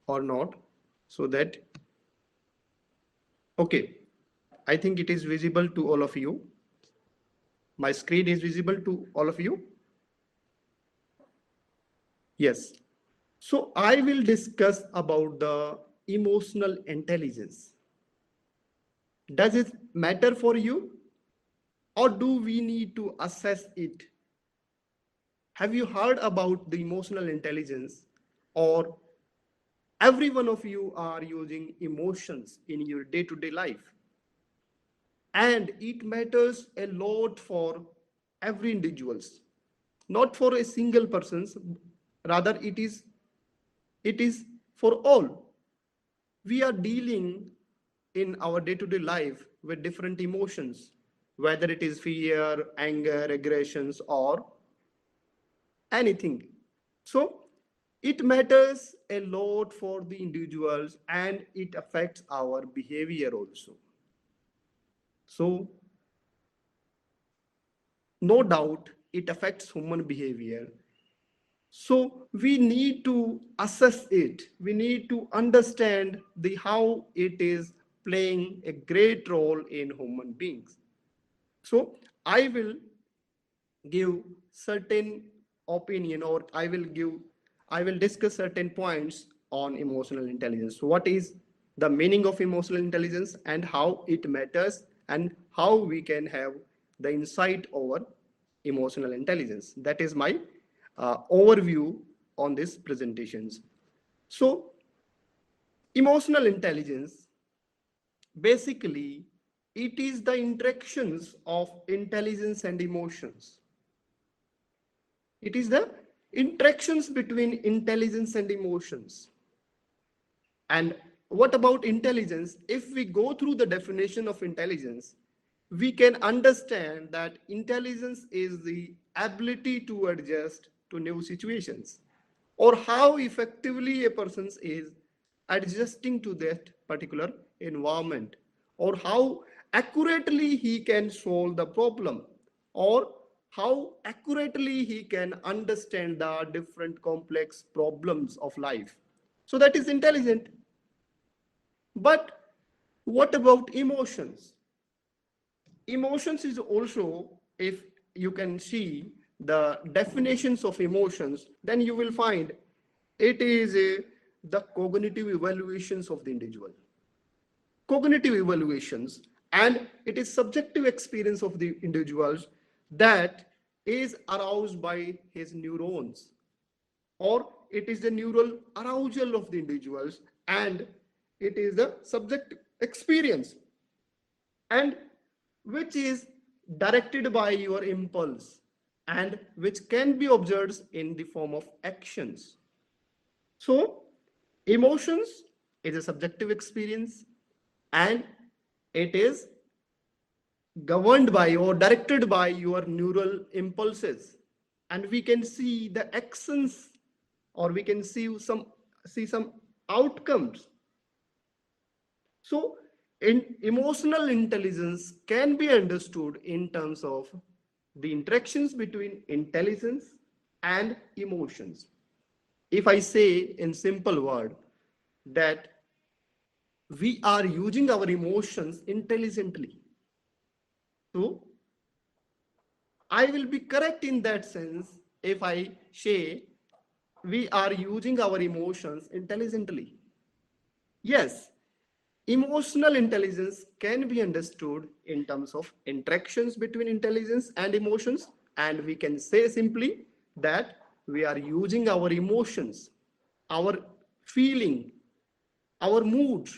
or not, so that, okay, I think it is visible to all of you. My screen is visible to all of you. Yes. So I will discuss about the emotional intelligence. Does it matter for you, or do we need to assess it? Have you heard about the emotional intelligence, or every one of you are using emotions in your day-to-day life? And it matters a lot for every individuals, not for a single person's, rather it is for all. We are dealing in our day-to-day life with different emotions, whether it is fear, anger, aggressions, or anything. So it matters a lot for the individuals, and it affects our behavior also. So no doubt it affects human behavior. So we need to assess it. We need to understand the how it is playing a great role in human beings. So I will give certain opinion, or I will discuss certain points on emotional intelligence. So what is the meaning of emotional intelligence, and how it matters, and how we can have the insight over emotional intelligence. That is my overview on these presentations. So emotional intelligence, basically, it is the interactions of intelligence and emotions. It is the interactions between intelligence and emotions. And what about intelligence? If we go through the definition of intelligence, we can understand that intelligence is the ability to adjust to new situations, or how effectively a person is adjusting to that particular environment, or how accurately he can solve the problem, or how accurately he can understand the different complex problems of life. So that is intelligent. But what about emotions? Emotions is also, if you can see the definitions of emotions, then you will find it is the cognitive evaluations of the individual. Cognitive evaluations, and it is subjective experience of the individuals that is aroused by his neurons, or it is the neural arousal of the individuals, and it is the subject experience, and which is directed by your impulse, and which can be observed in the form of actions. So emotions is a subjective experience, and it is governed by or directed by your neural impulses, and we can see the actions, or we can see some outcomes. So emotional intelligence can be understood in terms of the interactions between intelligence and emotions. If I say in simple word that we are using our emotions intelligently, so I will be correct in that sense if I say we are using our emotions intelligently. Yes, emotional intelligence can be understood in terms of interactions between intelligence and emotions, and we can say simply that we are using our emotions, our feeling, our mood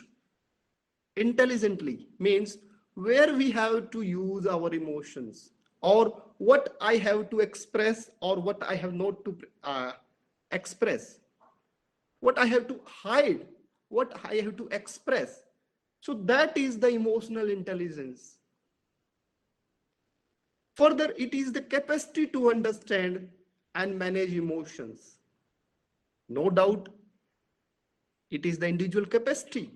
intelligently, means where we have to use our emotions, or what I have to express, or what I have not to express, what I have to hide, what I have to express. So that is the emotional intelligence. Further, it is the capacity to understand and manage emotions. No doubt, it is the individual capacity.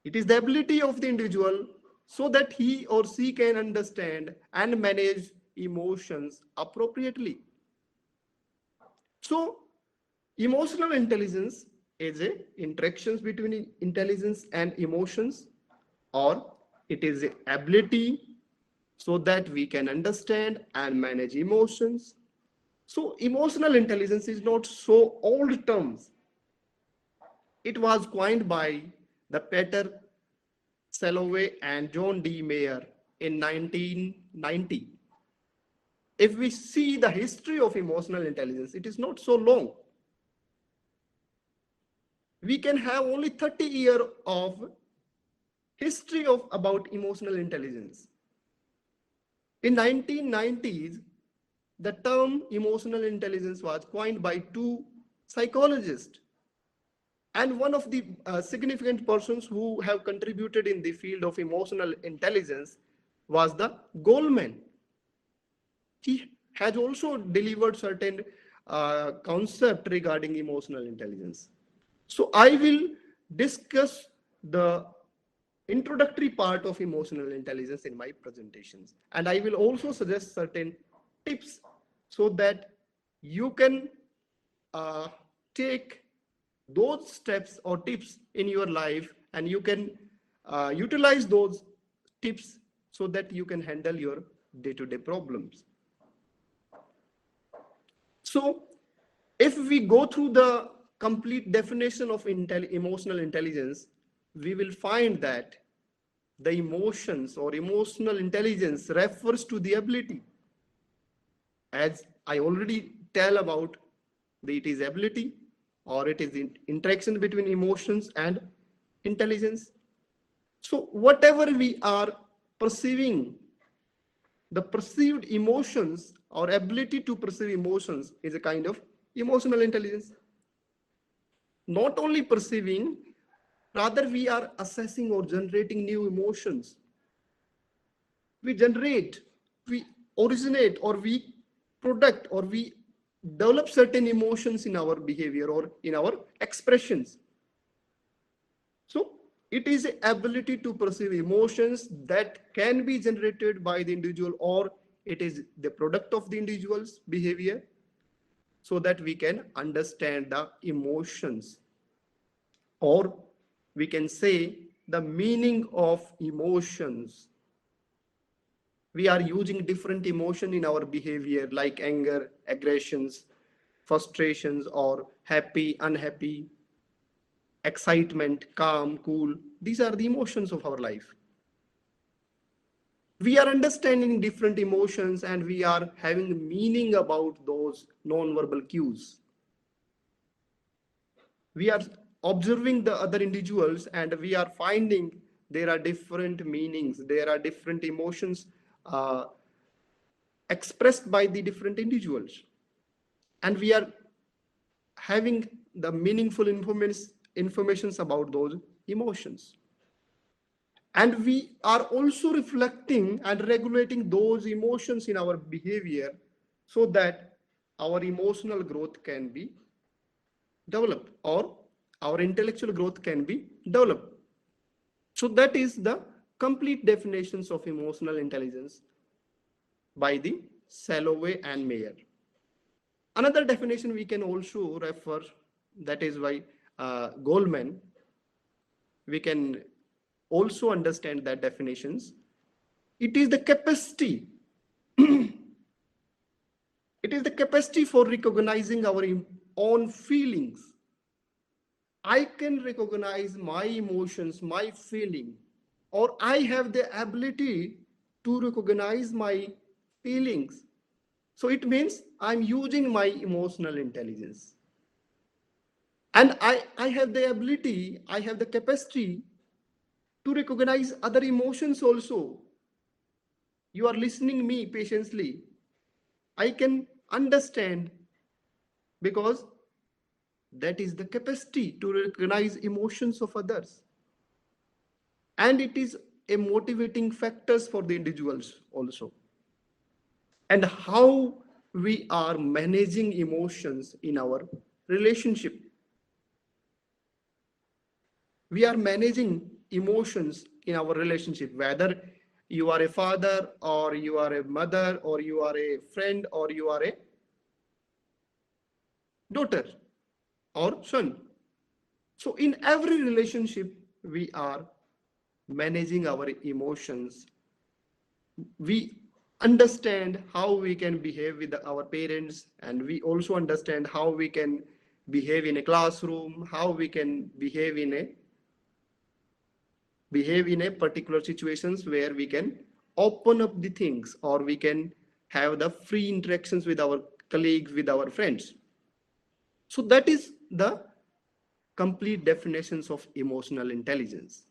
It is the ability of the individual so that he or she can understand and manage emotions appropriately. So, emotional intelligence is a interactions between intelligence and emotions, or it is a ability so that we can understand and manage emotions. So emotional intelligence is not so old terms. It was coined by the Peter Salovey and John D. Mayer in 1990. If we see the history of emotional intelligence, it is not so long. We can have only 30 years of history of about emotional intelligence. In 1990s, the term emotional intelligence was coined by two psychologists, and one of the significant persons who have contributed in the field of emotional intelligence was the Goldman. He has also delivered certain concept regarding emotional intelligence. So I will discuss the introductory part of emotional intelligence in my presentations, and I will also suggest certain tips so that you can uh, take those steps or tips in your life, and you can utilize those tips so that you can handle your day-to-day problems. So if we go through the complete definition of emotional intelligence, we will find that the emotions or emotional intelligence refers to the ability, as I already tell about, it is ability or it is interaction between emotions and intelligence. So whatever we are perceiving, the perceived emotions or ability to perceive emotions is a kind of emotional intelligence. Not only perceiving, rather we are assessing or generating new emotions. We generate, we originate, or we product, or we develop certain emotions in our behavior or in our expressions. So it is the ability to perceive emotions that can be generated by the individual, or it is the product of the individual's behavior, so that we can understand the emotions, or we can say the meaning of emotions. We are using different emotion in our behavior like anger, aggressions, frustrations, or happy, unhappy, excitement, calm, cool. These are the emotions of our life. We are understanding different emotions, and we are having meaning about those non-verbal cues. We are observing the other individuals, and we are finding there are different meanings, there are different emotions uh, expressed by the different individuals, and we are having the meaningful informations about those emotions, and we are also reflecting and regulating those emotions in our behavior so that our emotional growth can be developed, or our intellectual growth can be developed. So that is the complete definitions of emotional intelligence by the Salovey and Mayer. Another definition we can also refer, that is by Goldman. We can also understand that definitions. It is the capacity. It is the capacity for recognizing our own feelings. I can recognize my emotions, my feeling, or I have the ability to recognize my feelings. So it means I'm using my emotional intelligence. And I have the ability, I have the capacity to recognize other emotions also. You are listening me patiently. I can understand, because that is the capacity to recognize emotions of others. And it is a motivating factors for the individuals also. And how we are managing emotions in our relationship. We are managing emotions in our relationship, whether you are a father, or you are a mother, or you are a friend, or you are a daughter or son. So in every relationship, we are managing our emotions. We understand how we can behave with our parents, and we also understand how we can behave in a classroom, how we can behave in a particular situations where we can open up the things, or we can have the free interactions with our colleagues, with our friends. So that is the complete definitions of emotional intelligence.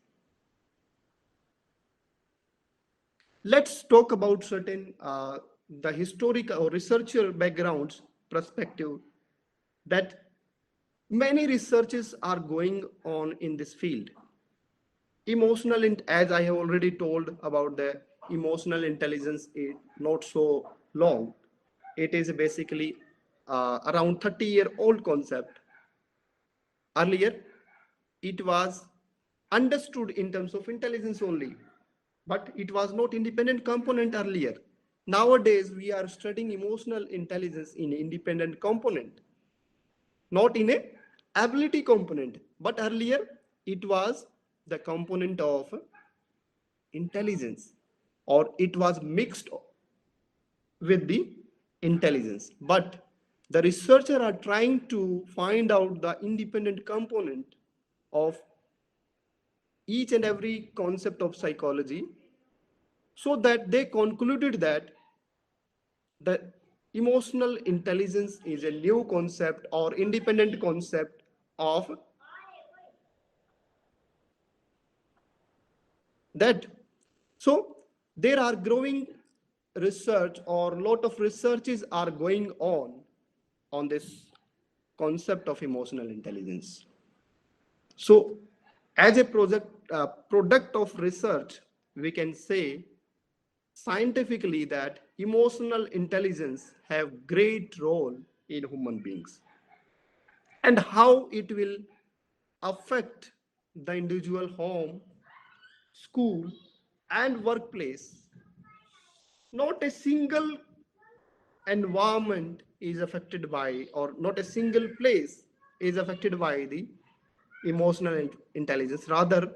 Let's talk about certain the historical or researcher backgrounds perspective, that many researches are going on in this field. Emotional, as I have already told about the emotional intelligence, is not so long. It is basically around 30-year-old concept. Earlier, it was understood in terms of intelligence only, but it was not independent component earlier. Nowadays, we are studying emotional intelligence in independent component, not in a ability component, but earlier it was the component of intelligence, or it was mixed with the intelligence. But the researchers are trying to find out the independent component of each and every concept of psychology, so that they concluded that the emotional intelligence is a new concept or independent concept of that. So there are growing research, or lot of researches are going on this concept of emotional intelligence. So as a product of research, we can say scientifically that emotional intelligence have great role in human beings, and how it will affect the individual home, school, and workplace. Not a single environment is affected by, or not a single place is affected by the emotional intelligence. Rather,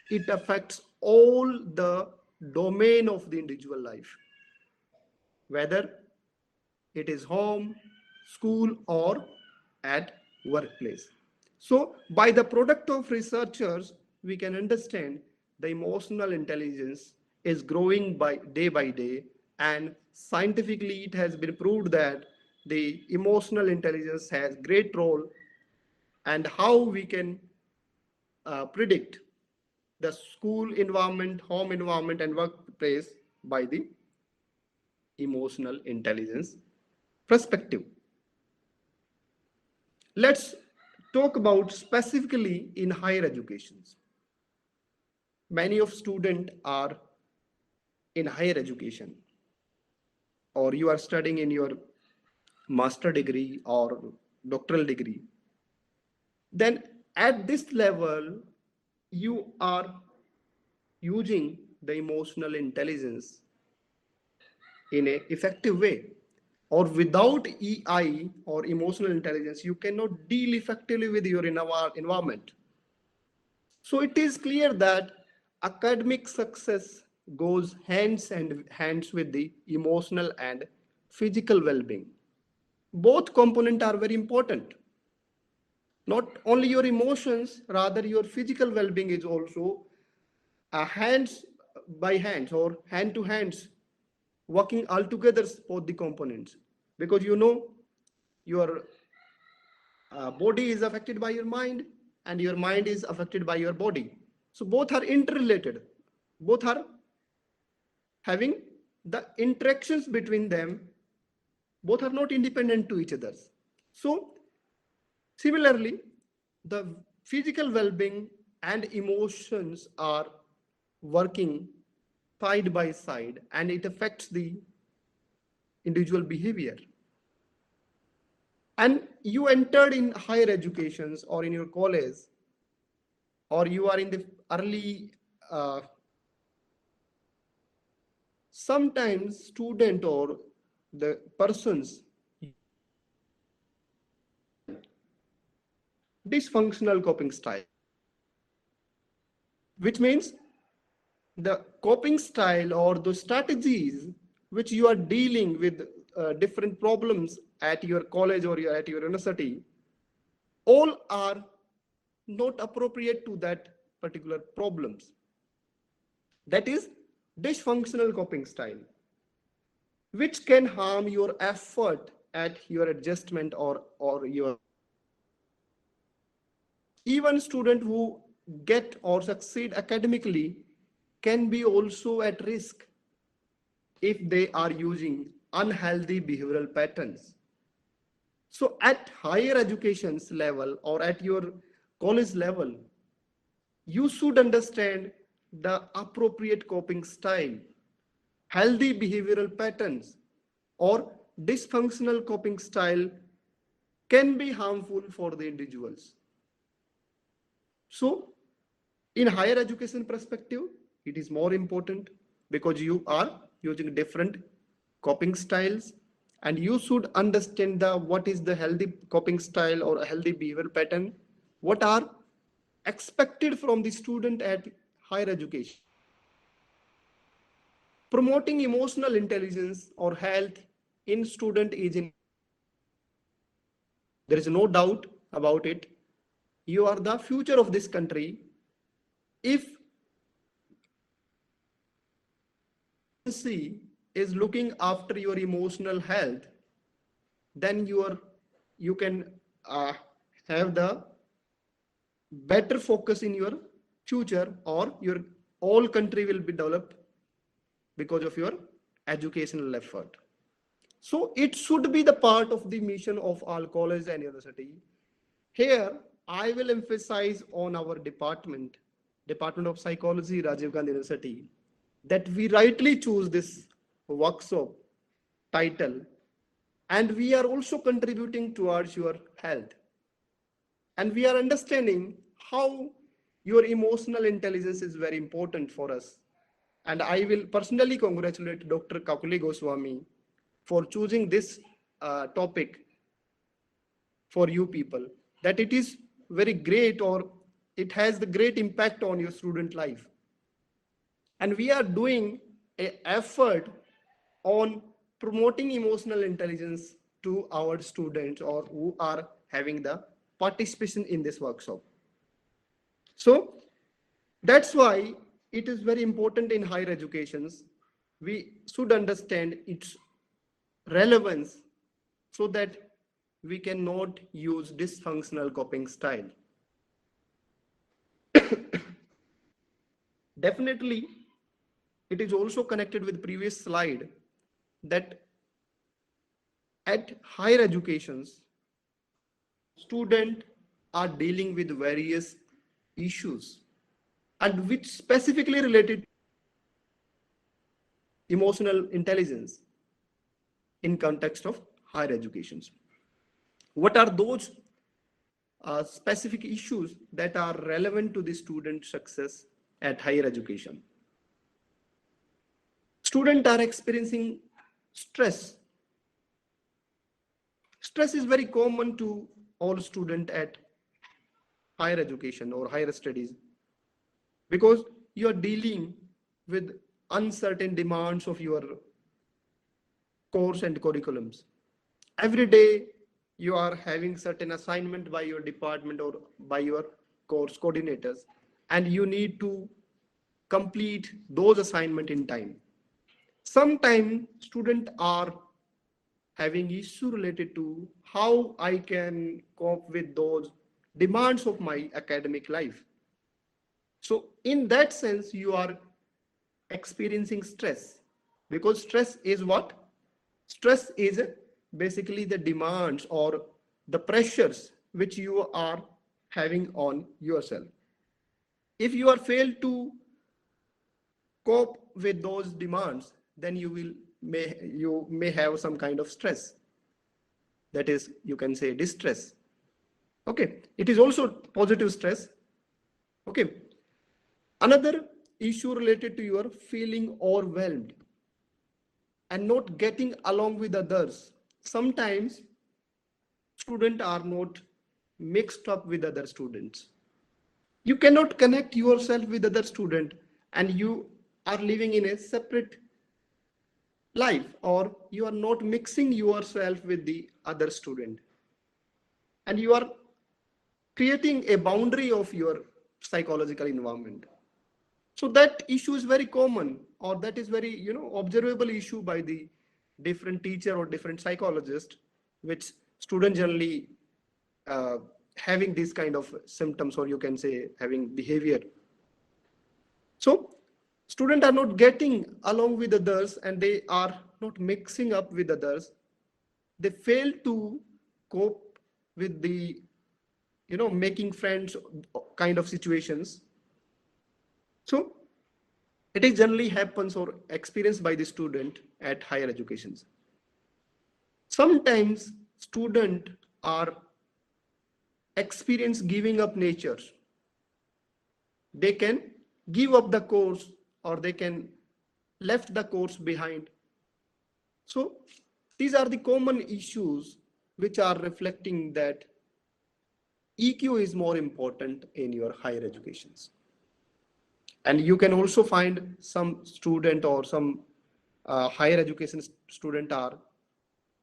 it affects all the domain of the individual life, whether it is home, school, or at workplace. So by the product of researchers, we can understand the emotional intelligence is growing by day, and scientifically it has been proved that the emotional intelligence has great role, and how we can predict the school environment, home environment, and workplace by the emotional intelligence perspective. Let's talk about specifically in higher educations. Many of students are in higher education, or you are studying in your master degree or doctoral degree. Then at this level, you are using the emotional intelligence in an effective way. Or without EI, or emotional intelligence, you cannot deal effectively with your environment. So it is clear that academic success goes hands and hands with the emotional and physical well-being. Both components are very important. Not only your emotions, rather your physical well-being is also hands by hands, or hand to hands, working all together, both the components. Because your body is affected by your mind, and your mind is affected by your body. So both are interrelated. Both are having the interactions between them. Both are not independent to each other. So similarly, the physical well-being and emotions are working side by side, and it affects the individual behavior. And you entered in higher educations, or in your college, or you are in the early sometimes student or the persons dysfunctional coping style, which means the coping style or the strategies which you are dealing with different problems at your college or at your university, all are not appropriate to that particular problems. That is dysfunctional coping style, which can harm your effort at your adjustment or your even student who get or succeed academically can be also at risk if they are using unhealthy behavioral patterns. So at higher education's level or at your college level, you should understand the appropriate coping style, healthy behavioral patterns, or dysfunctional coping style can be harmful for the individuals. So in higher education perspective, it is more important because you are using different coping styles and you should understand the what is the healthy coping style or a healthy behavioral pattern, what are expected from the student at higher education. Promoting emotional intelligence or health in student is in, there is no doubt about it. You are the future of this country. If see is looking after your emotional health, then you can uh, have the better focus in your future, or your whole country will be developed because of your educational effort. So it should be the part of the mission of all college and university. Here I will emphasize on our department of psychology, Rajiv Gandhi University, that we rightly choose this workshop title, and we are also contributing towards your health, and we are understanding how your emotional intelligence is very important for us. And I will personally congratulate Dr. Kakuli Goswami for choosing this topic for you people, that it is very great, or it has the great impact on your student life. And we are doing an effort on promoting emotional intelligence to our students or who are having the participation in this workshop. So that's why it is very important in higher educations. We should understand its relevance so that we cannot use dysfunctional coping style. Definitely, it is also connected with previous slide that at higher educations, students are dealing with various issues and which specifically related emotional intelligence in context of higher educations. What are those specific issues that are relevant to the student success at higher education? Students are experiencing stress. Stress is very common to all students at higher education or higher studies because you are dealing with uncertain demands of your course and curriculums. Every day you are having certain assignment by your department or by your course coordinators, and you need to complete those assignment in time. Sometimes students are having issue related to how I can cope with those demands of my academic life. So in that sense, you are experiencing stress, because stress is what? Stress is basically the demands or the pressures which you are having on yourself. If you are failed to cope with those demands, then you may have some kind of stress. That is, you can say distress. Okay, it is also positive stress. Okay, another issue related to your feeling overwhelmed and not getting along with others. Sometimes students are not mixed up with other students. You cannot connect yourself with other student and you are living in a separate life, or you are not mixing yourself with the other student, and you are creating a boundary of your psychological environment. So that issue is very common, or that is very observable issue by the different teacher or different psychologist, which student generally uh, having these kind of symptoms, or you can say having behavior. So students are not getting along with others and they are not mixing up with others. They fail to cope with the making friends kind of situations. So it is generally happens or experienced by the student at higher educations. Sometimes students are experience giving up nature. They can give up the course or they can left the course behind. So these are the common issues which are reflecting that EQ is more important in your higher educations. And you can also find some student or some higher education student are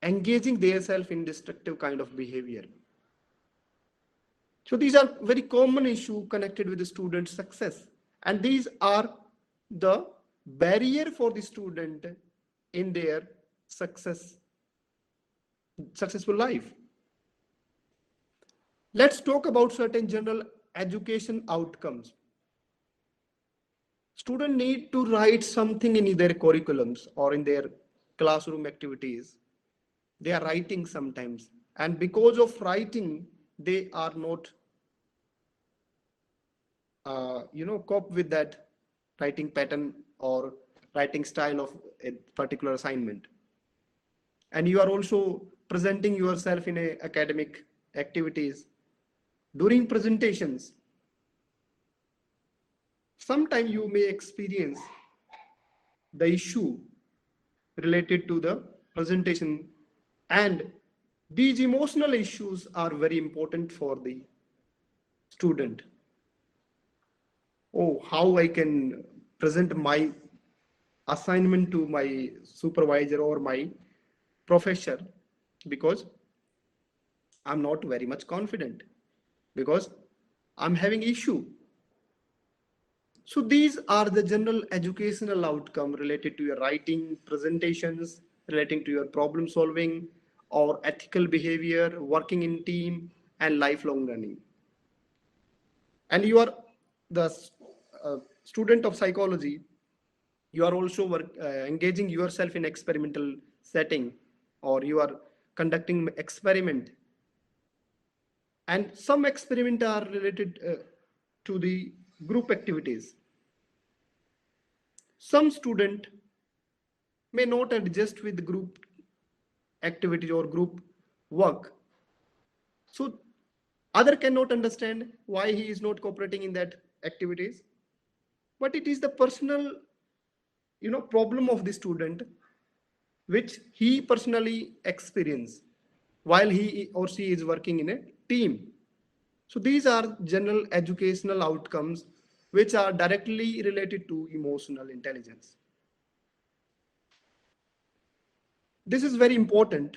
engaging themselves in destructive kind of behavior. So these are very common issue connected with the student success. And these are the barrier for the student in their successful life. Let's talk about certain general education outcomes. Students need to write something in their curriculums or in their classroom activities. They are writing sometimes, and because of writing, they are not, cope with that writing pattern or writing style of a particular assignment. And you are also presenting yourself in a academic activities. During presentations, sometimes you may experience the issue related to the presentation, and these emotional issues are very important for the student. Oh, how I can present my assignment to my supervisor or my professor, because I'm not very much confident, because I'm having issue. So these are the general educational outcome related to your writing, presentations, relating to your problem solving or ethical behavior, working in team, and lifelong learning. And you are the student of psychology, you are also engaging yourself in experimental setting, or you are conducting experiment, and some experiment are related to the group activities. Some student may not adjust with group activity or group work, so other cannot understand why he is not cooperating in that activities, but it is the personal problem of the student which he personally experience while he or she is working in a team. So these are general educational outcomes which are directly related to emotional intelligence. This is very important,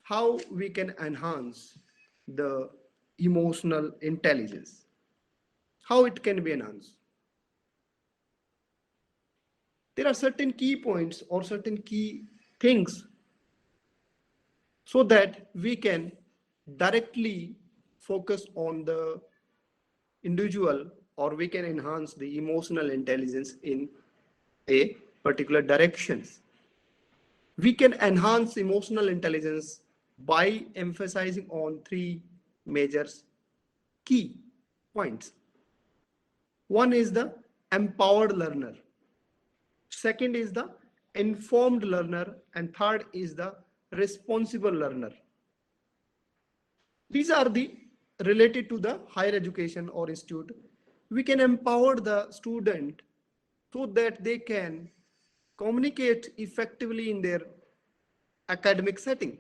how we can enhance the emotional intelligence, how it can be enhanced. There are certain key points or certain key things so that we can directly focus on the individual, or we can enhance the emotional intelligence in a particular directions. We can enhance emotional intelligence by emphasizing on three major key points. One is the empowered learner, second is the informed learner, and third is the responsible learner. These are the related to the higher education or institute. We can empower the student so that they can communicate effectively in their academic setting.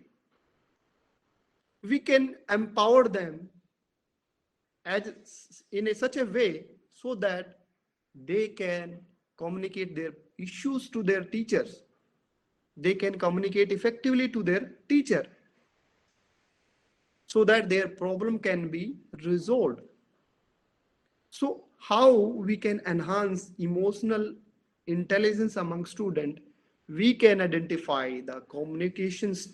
We can empower them as in such a way so that they can communicate their issues to their teachers. They can communicate effectively to their teacher so that their problem can be resolved. So how we can enhance emotional intelligence among students? We can identify the communications,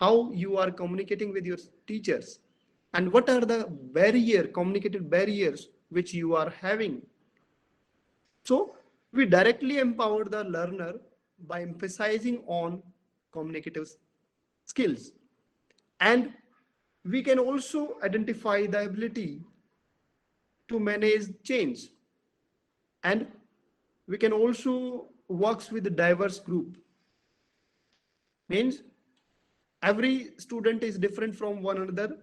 how you are communicating with your teachers, and what are the communicated barriers which you are having. So we directly empower the learner by emphasizing on communicative skills. And we can also identify the ability to manage change. And we can also work with a diverse group. Means every student is different from one another.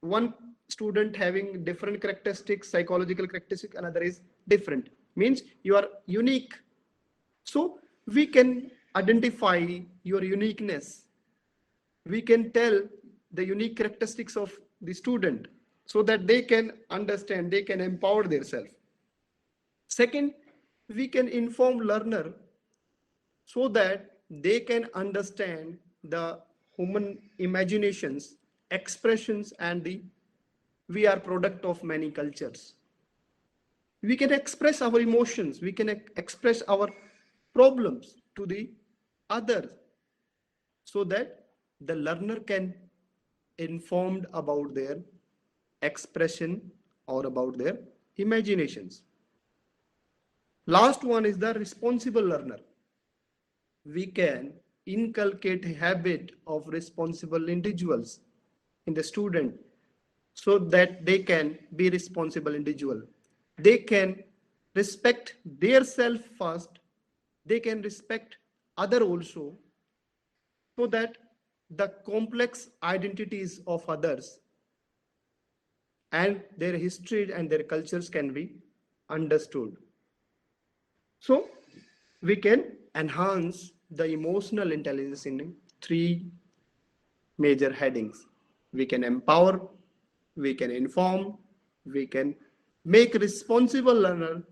One student having different characteristics, psychological characteristics, another is different. Means you are unique. So we can identify your uniqueness. We can tell the unique characteristics of the student so that they can understand, they can empower themselves. Second, we can inform learner so that they can understand the human imaginations, expressions, and the we are product of many cultures. We can express our emotions, we can express our problems to the others so that the learner can informed about their expression or about their imaginations. Last one is the responsible learner. We can inculcate a habit of responsible individuals in the student so that they can be responsible individual. They can respect their self first. They can respect other also so that the complex identities of others and their history and their cultures can be understood. So we can enhance the emotional intelligence in three major headings. We can empower, we can inform, we can make responsible learner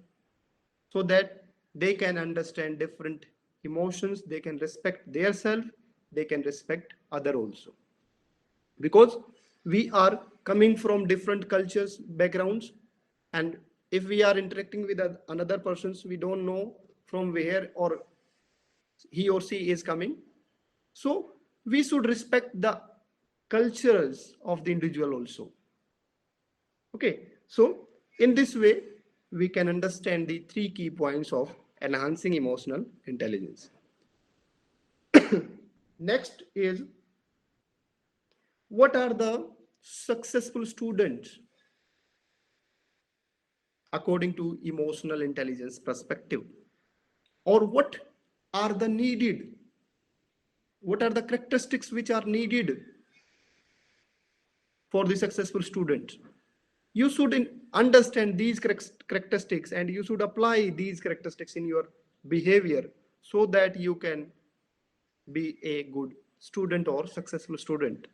so that they can understand different emotions, they can respect their self, they can respect other also. Because we are coming from different cultures, backgrounds, and if we are interacting with another persons, we don't know from where or he or she is coming. So we should respect the cultures of the individual also. Okay, so in this way, we can understand the three key points of enhancing emotional intelligence. Next is, what are the successful students according to emotional intelligence perspective? Or what are the characteristics which are needed for the successful student? You should understand these characteristics and you should apply these characteristics in your behavior so that you can be a good student or successful student.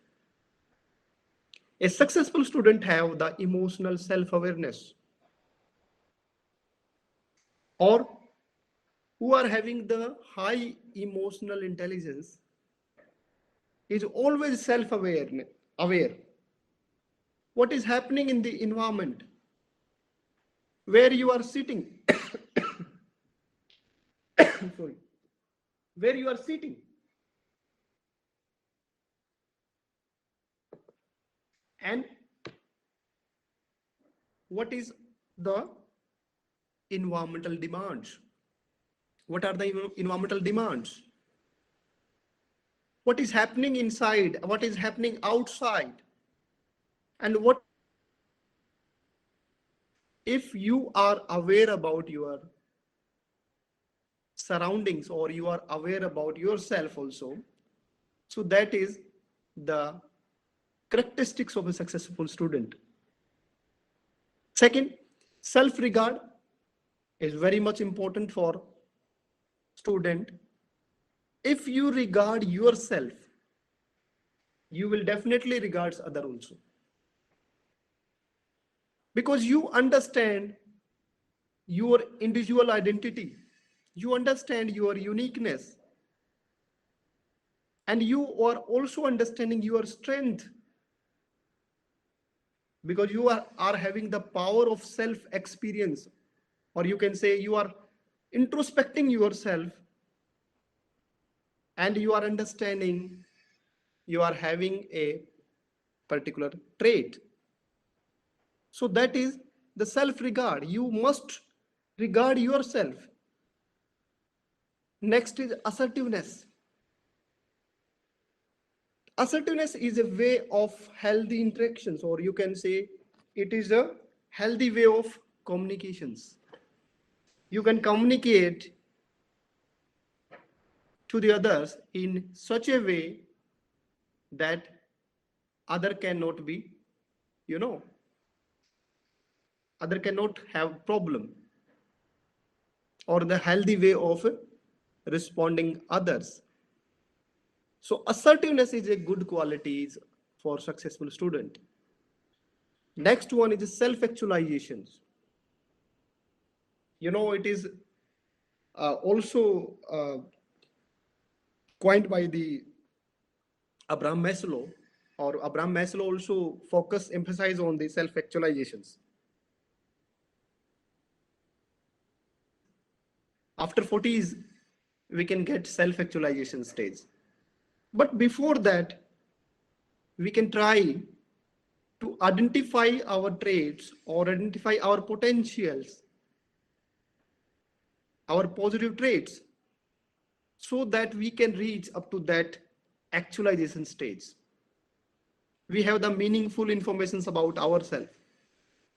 A successful student have the emotional self-awareness, or who are having the high emotional intelligence is always aware what is happening in the environment where you are sitting. Sorry, where you are sitting, and what is the environmental demands. What are the environmental demands? What is happening inside? What is happening outside? And what if you are aware about your surroundings or you are aware about yourself also? So that is the characteristics of a successful student. Second, self-regard is very much important for student. If you regard yourself, you will definitely regard other also. because you understand your individual identity, you understand your uniqueness, and you are also understanding your strength, because you are having the power of self experience, or you can say you are introspecting yourself, and you are understanding you are having a particular trait. So that is the self regard. You must regard yourself. Next is assertiveness. Assertiveness is a way of healthy interactions, or you can say it is a healthy way of communications. You can communicate to the others in such a way that other cannot be, you know, other cannot have problem, or the healthy way of responding others. So assertiveness is a good quality for successful student. Next one is self-actualizations. It is also coined by the Abraham Maslow, or Abraham Maslow also emphasize on the self-actualizations. After 40s, we can get self-actualization stage. But before that, we can try to identify our traits or identify our potentials, our positive traits, so that we can reach up to that actualization stage. We have the meaningful informations about ourselves.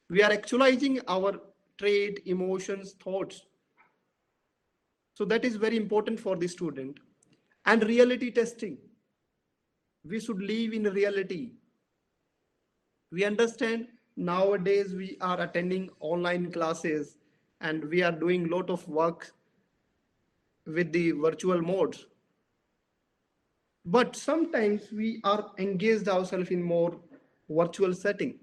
We are actualizing our trait, emotions, thoughts. So that is very important for the student. And reality testing. We should live in reality. We understand nowadays we are attending online classes and we are doing a lot of work with the virtual modes. But sometimes we are engaged ourselves in more virtual setting.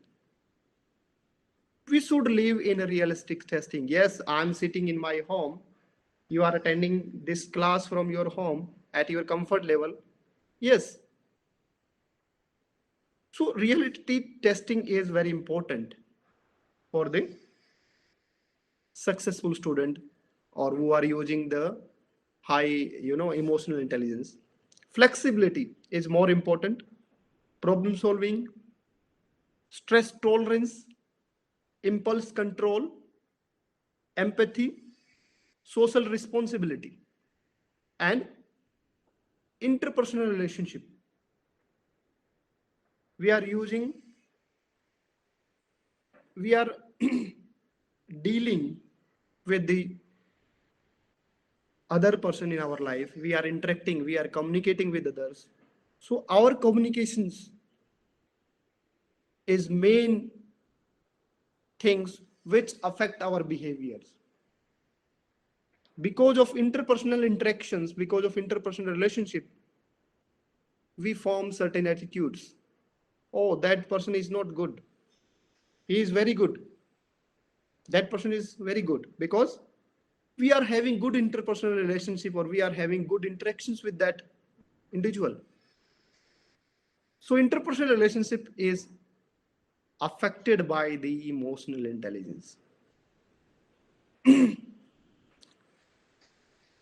We should live in a realistic testing. Yes, I'm sitting in my home. You are attending this class from your home at your comfort level. Yes. So reality testing is very important for the successful student, or who are using the high, emotional intelligence. Flexibility is more important. Problem solving, stress tolerance, impulse control, empathy, social responsibility, and interpersonal relationship. We are using, we are dealing with the other person in our life. We are interacting, we are communicating with others. So our communications is main things which affect our behaviors. Because of interpersonal interactions, because of interpersonal relationship, we form certain attitudes. Oh, that person is not good. He is very good. That person is very good, because we are having good interpersonal relationship, or we are having good interactions with that individual. So interpersonal relationship is affected by the emotional intelligence.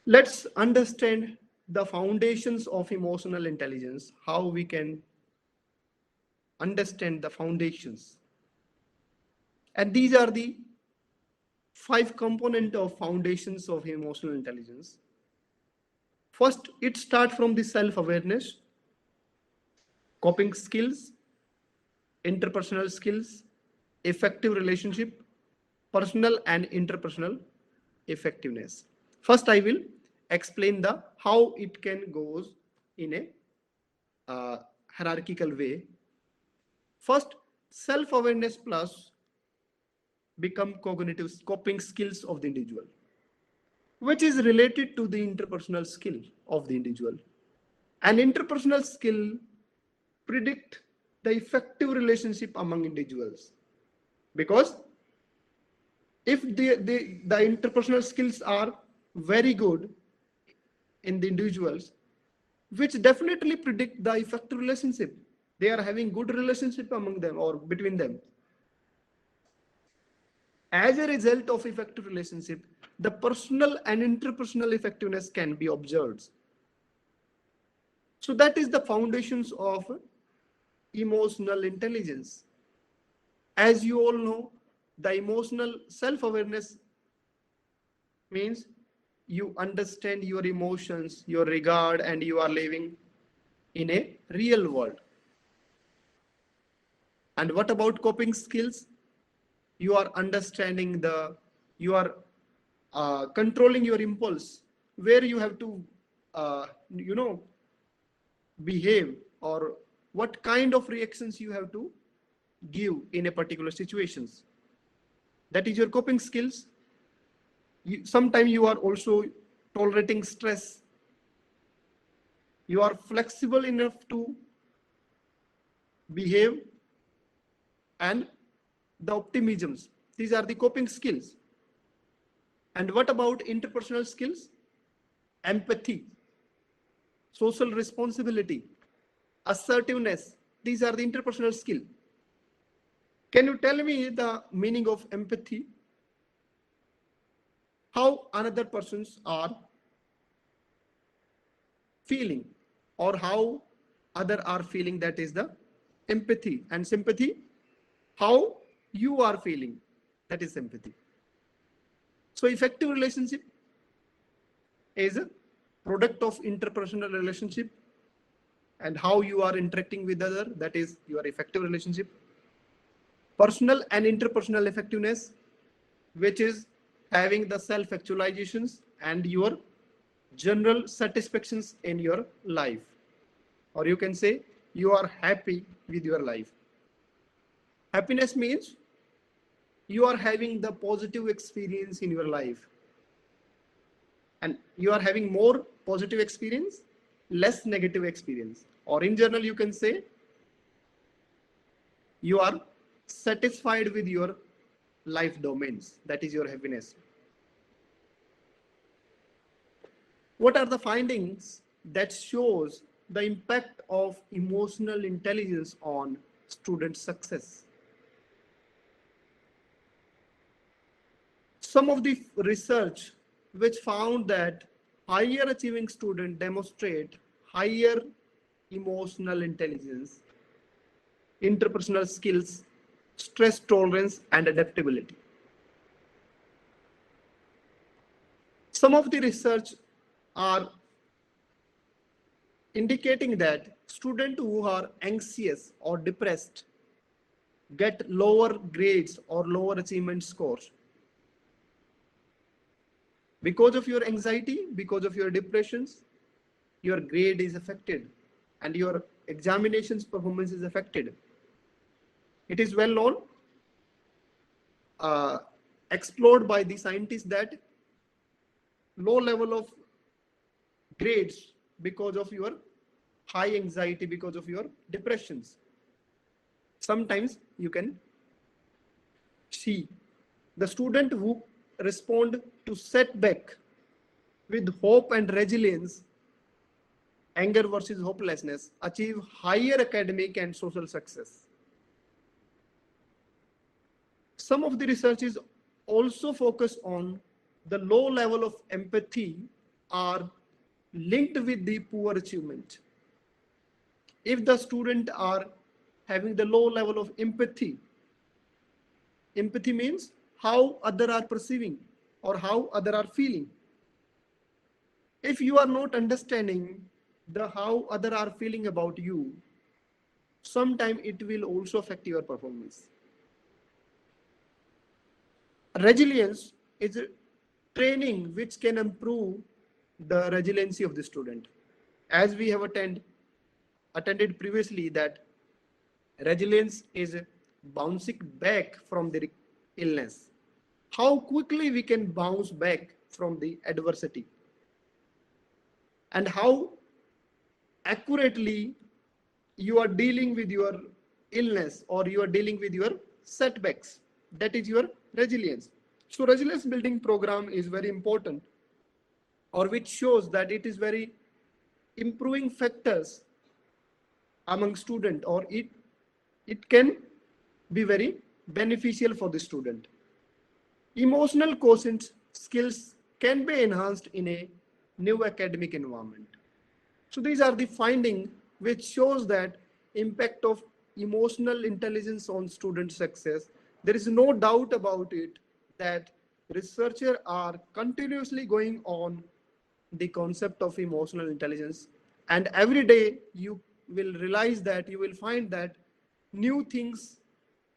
Let's understand the foundations of emotional intelligence, how we can understand the foundations. And these are the 5 components of foundations of emotional intelligence. First, it starts from the self-awareness, coping skills, interpersonal skills, effective relationship, personal and interpersonal effectiveness. First, I will explain the how it can goes in a hierarchical way. First, self-awareness plus become cognitive coping skills of the individual, which is related to the interpersonal skill of the individual. An interpersonal skill predict the effective relationship among individuals. Because if the interpersonal skills are very good in the individuals, which definitely predict the effective relationship. They are having good relationship among them or between them. As a result of effective relationship, the personal and interpersonal effectiveness can be observed. So that is the foundations of emotional intelligence. As you all know, the emotional self-awareness means you understand your emotions, your regard, and you are living in a real world. And what about coping skills? You are understanding you are controlling your impulse, where you have to, uh, you know, behave, or what kind of reactions you have to give in a particular situations. That is your coping skills. Sometimes you are also tolerating stress. You are flexible enough to behave, and the optimisms. These are the coping skills. And what about interpersonal skills? Empathy, social responsibility, assertiveness. These are the interpersonal skills. Can you tell me the meaning of empathy? How another persons are feeling, or how other are feeling, that is the empathy. And sympathy, how you are feeling, that is sympathy. So effective relationship is a product of interpersonal relationship, and how you are interacting with other, that is your effective relationship. Personal and interpersonal effectiveness, which is having the self-actualizations and your general satisfactions in your life, or you can say you are happy with your life. Happiness means you are having the positive experience in your life, and you are having more positive experience, less negative experience, or in general you can say you are satisfied with your life domains, that is your happiness. What are the findings that shows the impact of emotional intelligence on student success? Some of the research which found that higher achieving students demonstrate higher emotional intelligence, interpersonal skills, stress tolerance, and adaptability. Some of the research are indicating that students who are anxious or depressed get lower grades or lower achievement scores. Because of your anxiety, because of your depressions, your grade is affected and your examinations performance is affected. It is well known, uh, explored by the scientists, that low level of grades because of your high anxiety, because of your depressions. Sometimes you can see the student who respond to setback with hope and resilience, anger versus hopelessness, achieve higher academic and social success. Some of the research is also focused on the low level of empathy are linked with the poor achievement. If the student are having the low level of empathy, empathy means how other are perceiving or how other are feeling. If you are not understanding the how other are feeling about you, sometime it will also affect your performance. Resilience is a training which can improve the resiliency of the student. As we have attended previously, that resilience is bouncing back from the illness. How quickly we can bounce back from the adversity, and how accurately you are dealing with your illness or you are dealing with your setbacks. that is your resilience. So resilience building program is very important, or which shows that it is very improving factors among student, or it can be very beneficial for the student. Emotional quotient skills can be enhanced in a new academic environment. So these are the findings which shows that impact of emotional intelligence on student success. There is no doubt about it that researchers are continuously going on the concept of emotional intelligence, and every day you will realize that you will find that new things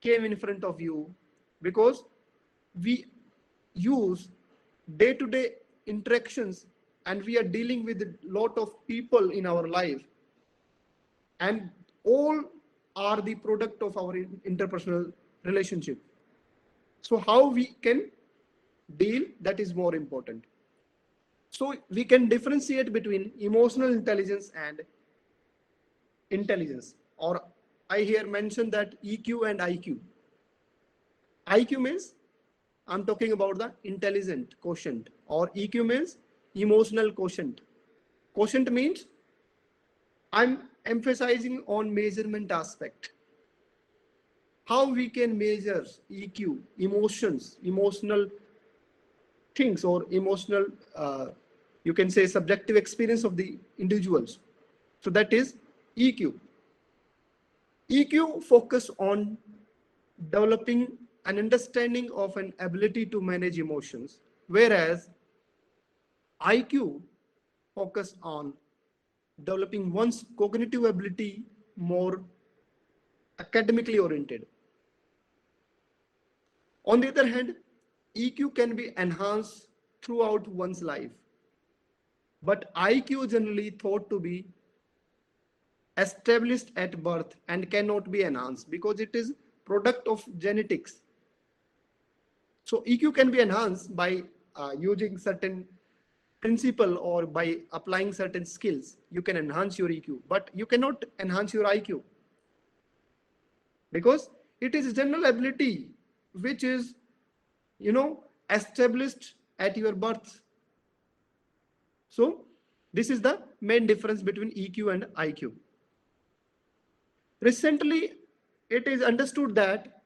came in front of you, because we use day-to-day interactions and we are dealing with a lot of people in our life, and all are the product of our interpersonal relationship. So how we can deal, that is more important. So we can differentiate between emotional intelligence and intelligence, or I here mention that EQ and IQ. IQ means I'm talking about the intelligent quotient, or EQ means emotional quotient. Quotient means I'm emphasizing on measurement aspect. How we can measure EQ, emotions, emotional things, or emotional, you can say subjective experience of the individuals. So that is EQ. EQ focus on developing an understanding of an ability to manage emotions, whereas IQ focus on developing one's cognitive ability more academically oriented. On the other hand, EQ can be enhanced throughout one's life, but IQ generally thought to be established at birth and cannot be enhanced because it is product of genetics. So EQ can be enhanced by using certain principle or by applying certain skills. You can enhance your EQ, but you cannot enhance your IQ, because it is general ability which is, established at your birth. So this is the main difference between EQ and IQ. Recently, it is understood that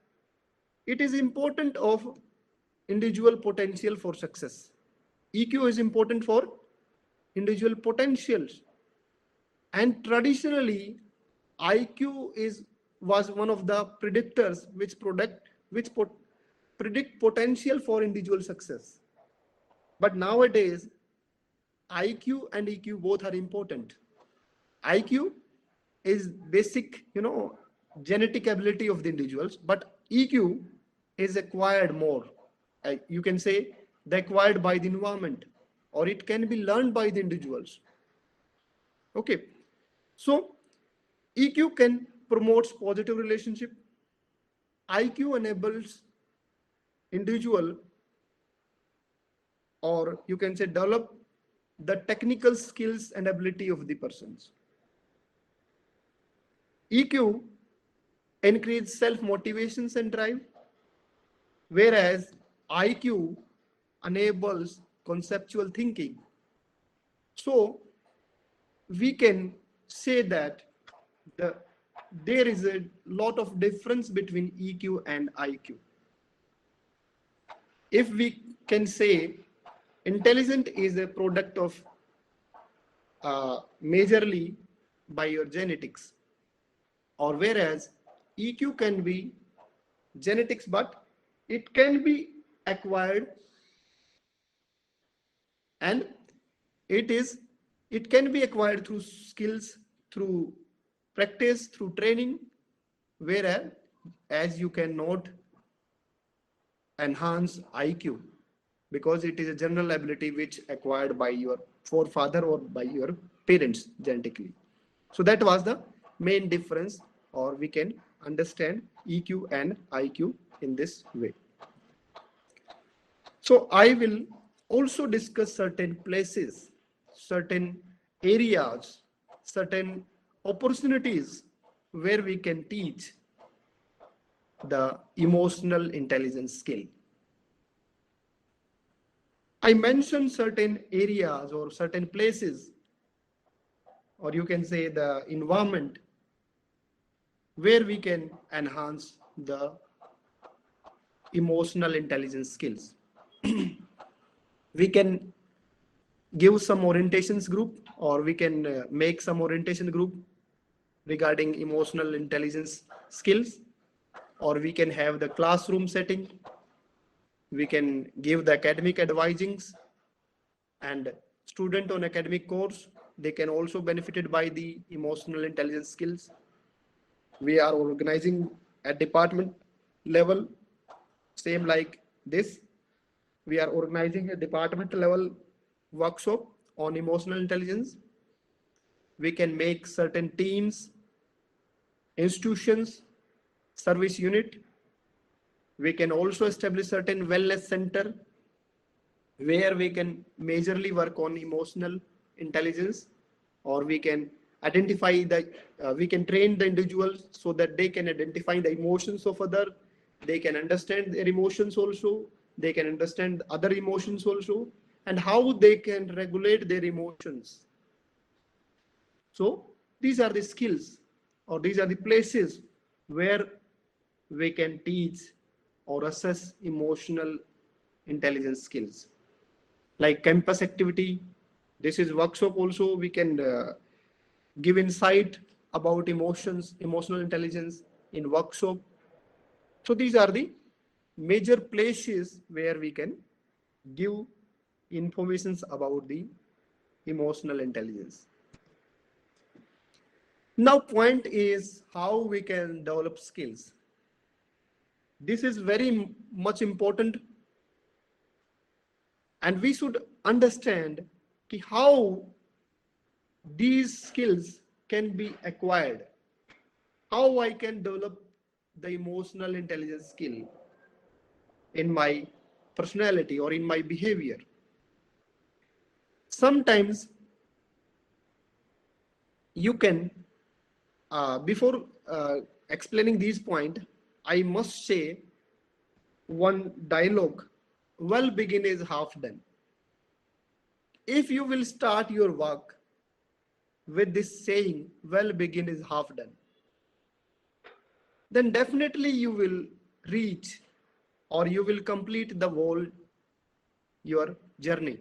it is important of individual potential for success. EQ is important for individual potentials, and traditionally, IQ was one of the predictors which predict potential for individual success. But nowadays, IQ and EQ both are important. IQ is basic, genetic ability of the individuals, but EQ is acquired more. You can say the acquired by the environment, or it can be learned by the individuals. Okay, so EQ can promotes positive relationship. IQ enables individual, or you can say develop the technical skills and ability of the persons. EQ increase self motivations and drive, whereas IQ enables conceptual thinking. So we can say that the there is a lot of difference between EQ and IQ. If we can say intelligent is a product of majorly by your genetics, or whereas EQ can be genetics, but it can be acquired, and it is it can be acquired through skills, through practice, through training, whereas as you cannot enhance IQ because it is a general ability which acquired by your forefather or by your parents genetically. So that was the main difference, or we can understand EQ and IQ in this way. So I will also discuss certain places, certain areas, certain opportunities where we can teach the emotional intelligence skill. I mentioned certain areas or certain places, or you can say the environment, where we can enhance the emotional intelligence skills. We can give some orientations group, or we can make some orientation group regarding emotional intelligence skills, or we can have the classroom setting. We can give the academic advisings, and student on academic course, they can also benefited by the emotional intelligence skills. We are organizing at department level, same like this. We are organizing a department level workshop on emotional intelligence. We can make certain teams, institutions, service unit. We can also establish certain wellness center where we can majorly work on emotional intelligence, or we can identify the we can train the individuals so that they can identify the emotions of other, they can understand their emotions also, they can understand other emotions also, and how they can regulate their emotions. So these are the skills, or these are the places where we can teach or assess emotional intelligence skills. Like campus activity, this is workshop also, we can give insight about emotions, emotional intelligence in workshop. So these are the major places where we can give informations about the emotional intelligence. Now point is how we can develop skills. This is very much important, and we should understand how these skills can be acquired, how I can develop the emotional intelligence skill in my personality or in my behavior. Sometimes you can, before explaining these points, I must say one dialogue: well begin is half done. If you will start your work with this saying, well begin is half done, then definitely you will reach, or you will complete the whole your journey.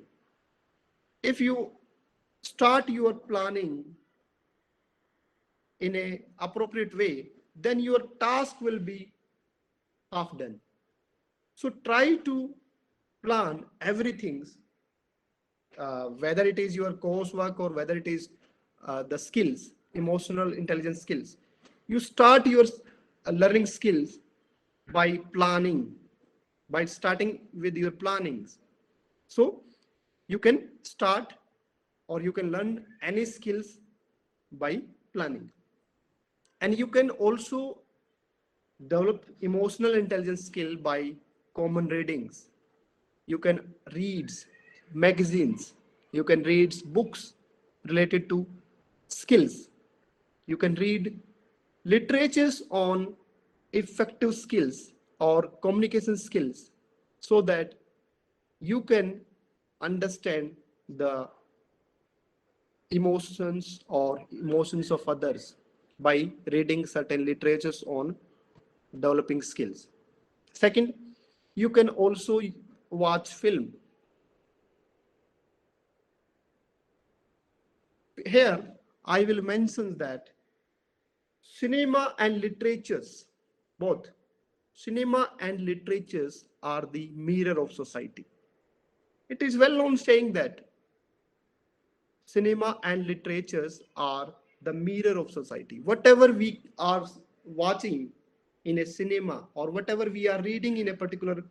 If you start your planning in a appropriate way, then your task will be half done. So try to plan everything, whether it is your coursework or whether it is the skills, emotional intelligence skills. You start your learning skills by planning, by starting with your plannings. So you can start, or you can learn any skills by planning. And you can also develop emotional intelligence skill by common readings. You can read magazines, you can read books related to skills, you can read literatures on effective skills or communication skills, so that you can understand the emotions of others by reading certain literatures on developing skills. Second, you can also watch film. Here I will mention that cinema and literatures, both cinema and literatures, are the mirror of society. It is well known saying that cinema and literatures are the mirror of society. Whatever we are watching in a cinema, or whatever we are reading in a particular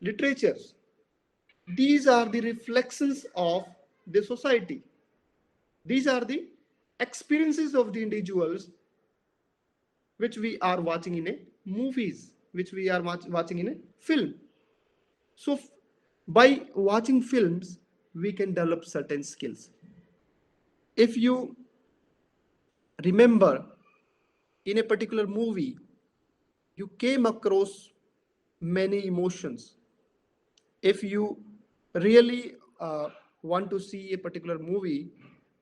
literatures, these are the reflections of the society. These are the experiences of the individuals which we are watching in a movies, which we are watching in a film. So by watching films, we can develop certain skills. If you remember, in a particular movie, you came across many emotions. If you really want to see a particular movie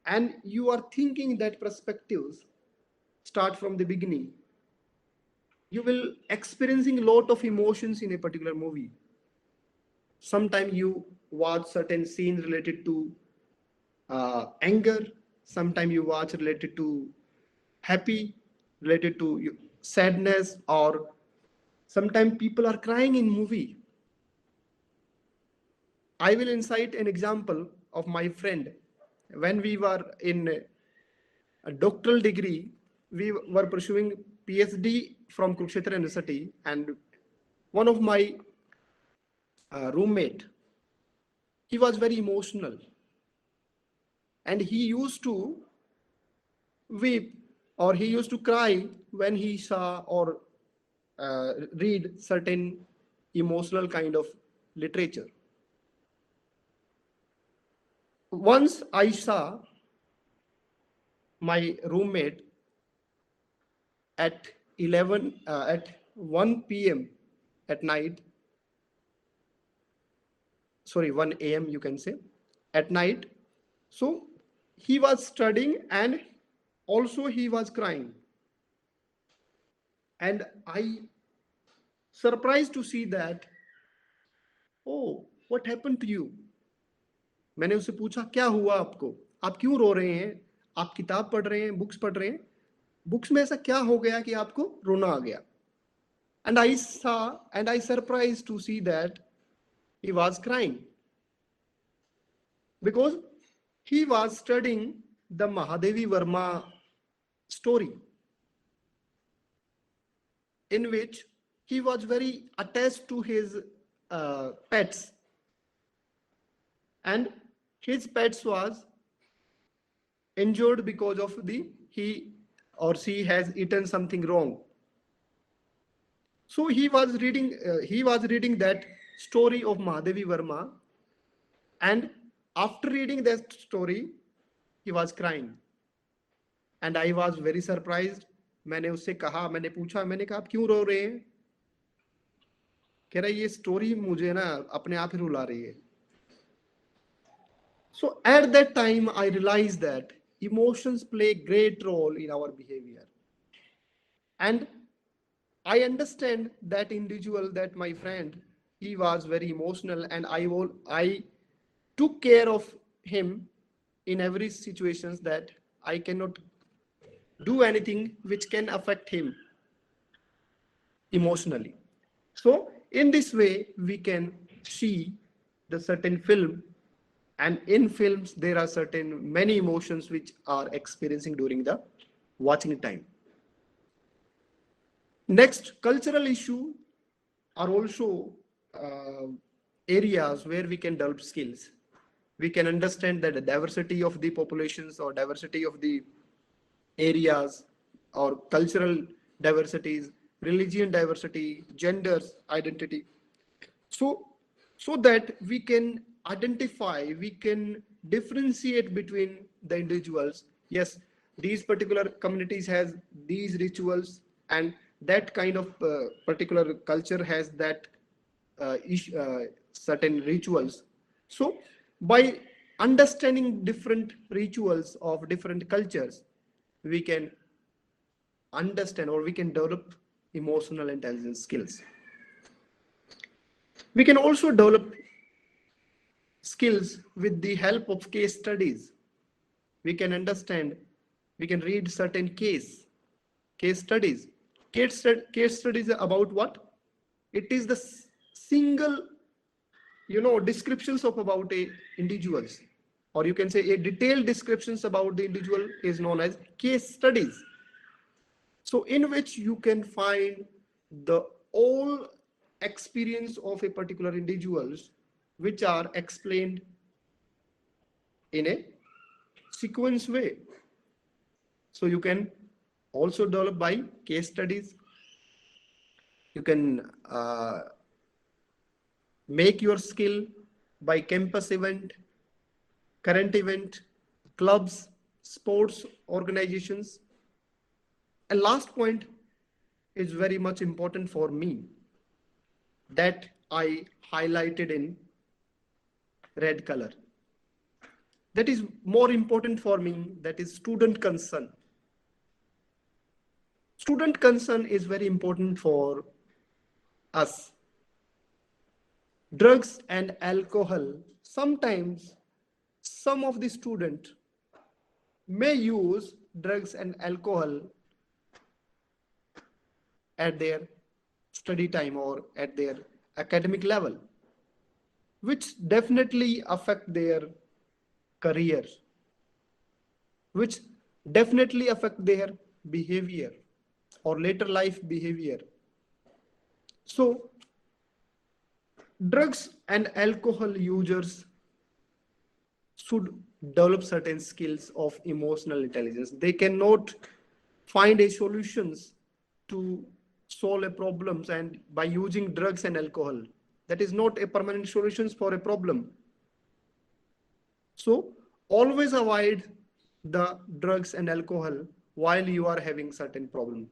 and you are thinking that perspectives start from the beginning, you will experiencing a lot of emotions in a particular movie. Sometimes you watch certain scenes related to anger, sometimes you watch related to happy, related to sadness, or sometimes people are crying in movie. I will incite an example of my friend. When we were in a doctoral degree, we were pursuing PhD from Kurukshetra University, and one of my roommate, he was very emotional, and he used to weep or he used to cry when he saw or read certain emotional kind of literature. Once I saw my roommate at 1 p.m. at night, sorry, 1 a.m. you can say, at night. So he was studying and also he was crying. And I surprised to see that, oh, what happened to you? मैंने उससे पूछा क्या हुआ आपको, आप क्यों रो रहे हैं, आप किताब पढ़ रहे हैं, बुक्स पढ़ रहे हैं, बुक्स में ऐसा क्या हो गया कि आपको रोना आ गया. And I saw and I surprised to see that he was crying because he was studying the Mahadevi Verma story, in which he was very attached to his pets, and his pets was injured because of the he or she has eaten something wrong. So he was reading that story of Mahadevi Verma, and after reading that story, he was crying. And I was very surprised. मैंने उससे कहा, मैंने पूछा, मैंने कहा आप क्यों रो रहे हैं? कह रहा ये स्टोरी मुझे ना अपने आप ही रुला रही है. So at that time, I realized that emotions play a great role in our behavior. And I understand that individual, that my friend, he was very emotional, and I took care of him in every situations that I cannot do anything which can affect him emotionally. So in this way, we can see the certain film, and in films there are certain many emotions which are experiencing during the watching time. Next, cultural issue are also uh, areas where we can develop skills. We can understand that the diversity of the populations or diversity of the areas or cultural diversities, religion diversity, genders identity. So, so that we can identify, we can differentiate between the individuals. Yes, these particular communities has these rituals, and that kind of particular culture has that certain rituals. So by understanding different rituals of different cultures, we can understand or we can develop emotional intelligence skills. We can also develop skills with the help of case studies. We can understand, we can read certain case studies. Case studies about what? It is the single, descriptions of about a individuals, or you can say a detailed descriptions about the individual is known as case studies. So in which you can find the all experience of a particular individuals which are explained in a sequence way. So you can also develop by case studies. You can make your skill by campus event, current event, clubs, sports organizations. And last point, is very much important for me, that I highlighted in red color. That is more important for me, that is student concern. Student concern is very important for us. Drugs and alcohol, sometimes some of the student may use drugs and alcohol at their study time or at their academic level, which definitely affect their career, which definitely affect their behavior or later life behavior. So drugs and alcohol users should develop certain skills of emotional intelligence. They cannot find a solutions to solve a problems and by using drugs and alcohol. That is not a permanent solutions for a problem. So always avoid the drugs and alcohol while you are having certain problem.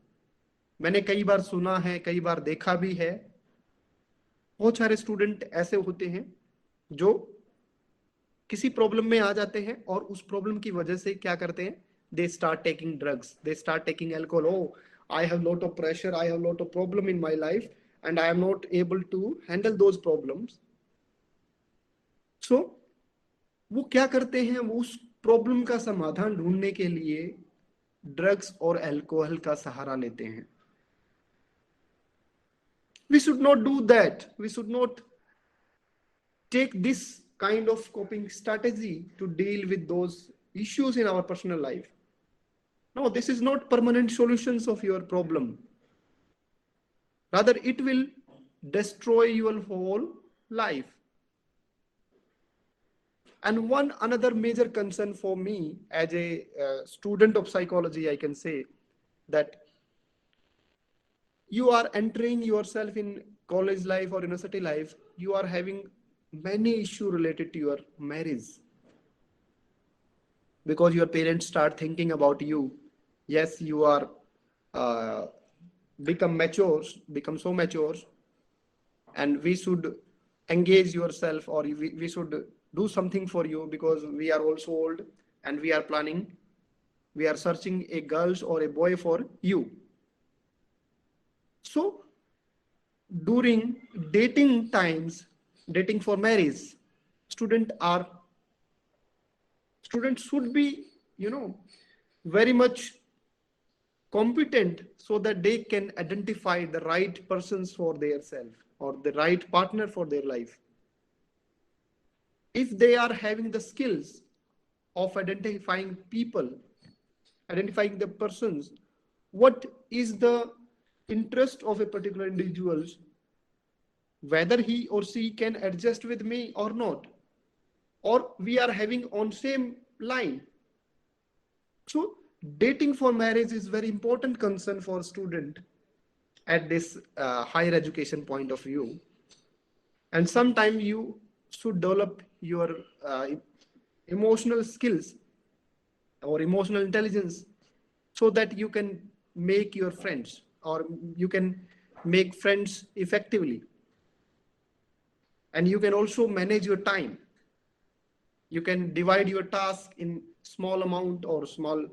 मैंने कई बार सुना है, कई बार देखा भी है, बहुत सारे स्टूडेंट ऐसे होते हैं जो किसी प्रॉब्लम में आ जाते हैं और उस प्रॉब्लम की वजह से क्या करते हैं, they start taking drugs, they start taking alcohol. Oh I have lot of pressure, I have lot of problem in my life and I am not able to handle those problems. So वो क्या करते हैं, वो उस problem का समाधान ढूंढने के लिए ड्रग्स और अल्कोहल का सहारा लेते हैं. We should not do that. We should not take this kind of coping strategy to deal with those issues in our personal life. No, this is not permanent solutions of your problem. Rather, it will destroy your whole life. And one another major concern for me as a student of psychology, I can say that you are entering yourself in college life or university life, you are having many issues related to your marriage, because your parents start thinking about you. Yes, you are become so mature, and we should engage yourself, or we should do something for you, because we are also old and we are planning, we are searching a girl or a boy for you. So during dating times, dating for marriage, students should be, very much competent so that they can identify the right persons for their self or the right partner for their life. If they are having the skills of identifying people, identifying the persons, what is the interest of a particular individual, whether he or she can adjust with me or not, or we are having on same line. So dating for marriage is very important concern for student at this higher education point of view. And sometimes you should develop your emotional skills or emotional intelligence so that you can make your friends, or you can make friends effectively. And you can also manage your time. You can divide your task in small amount or small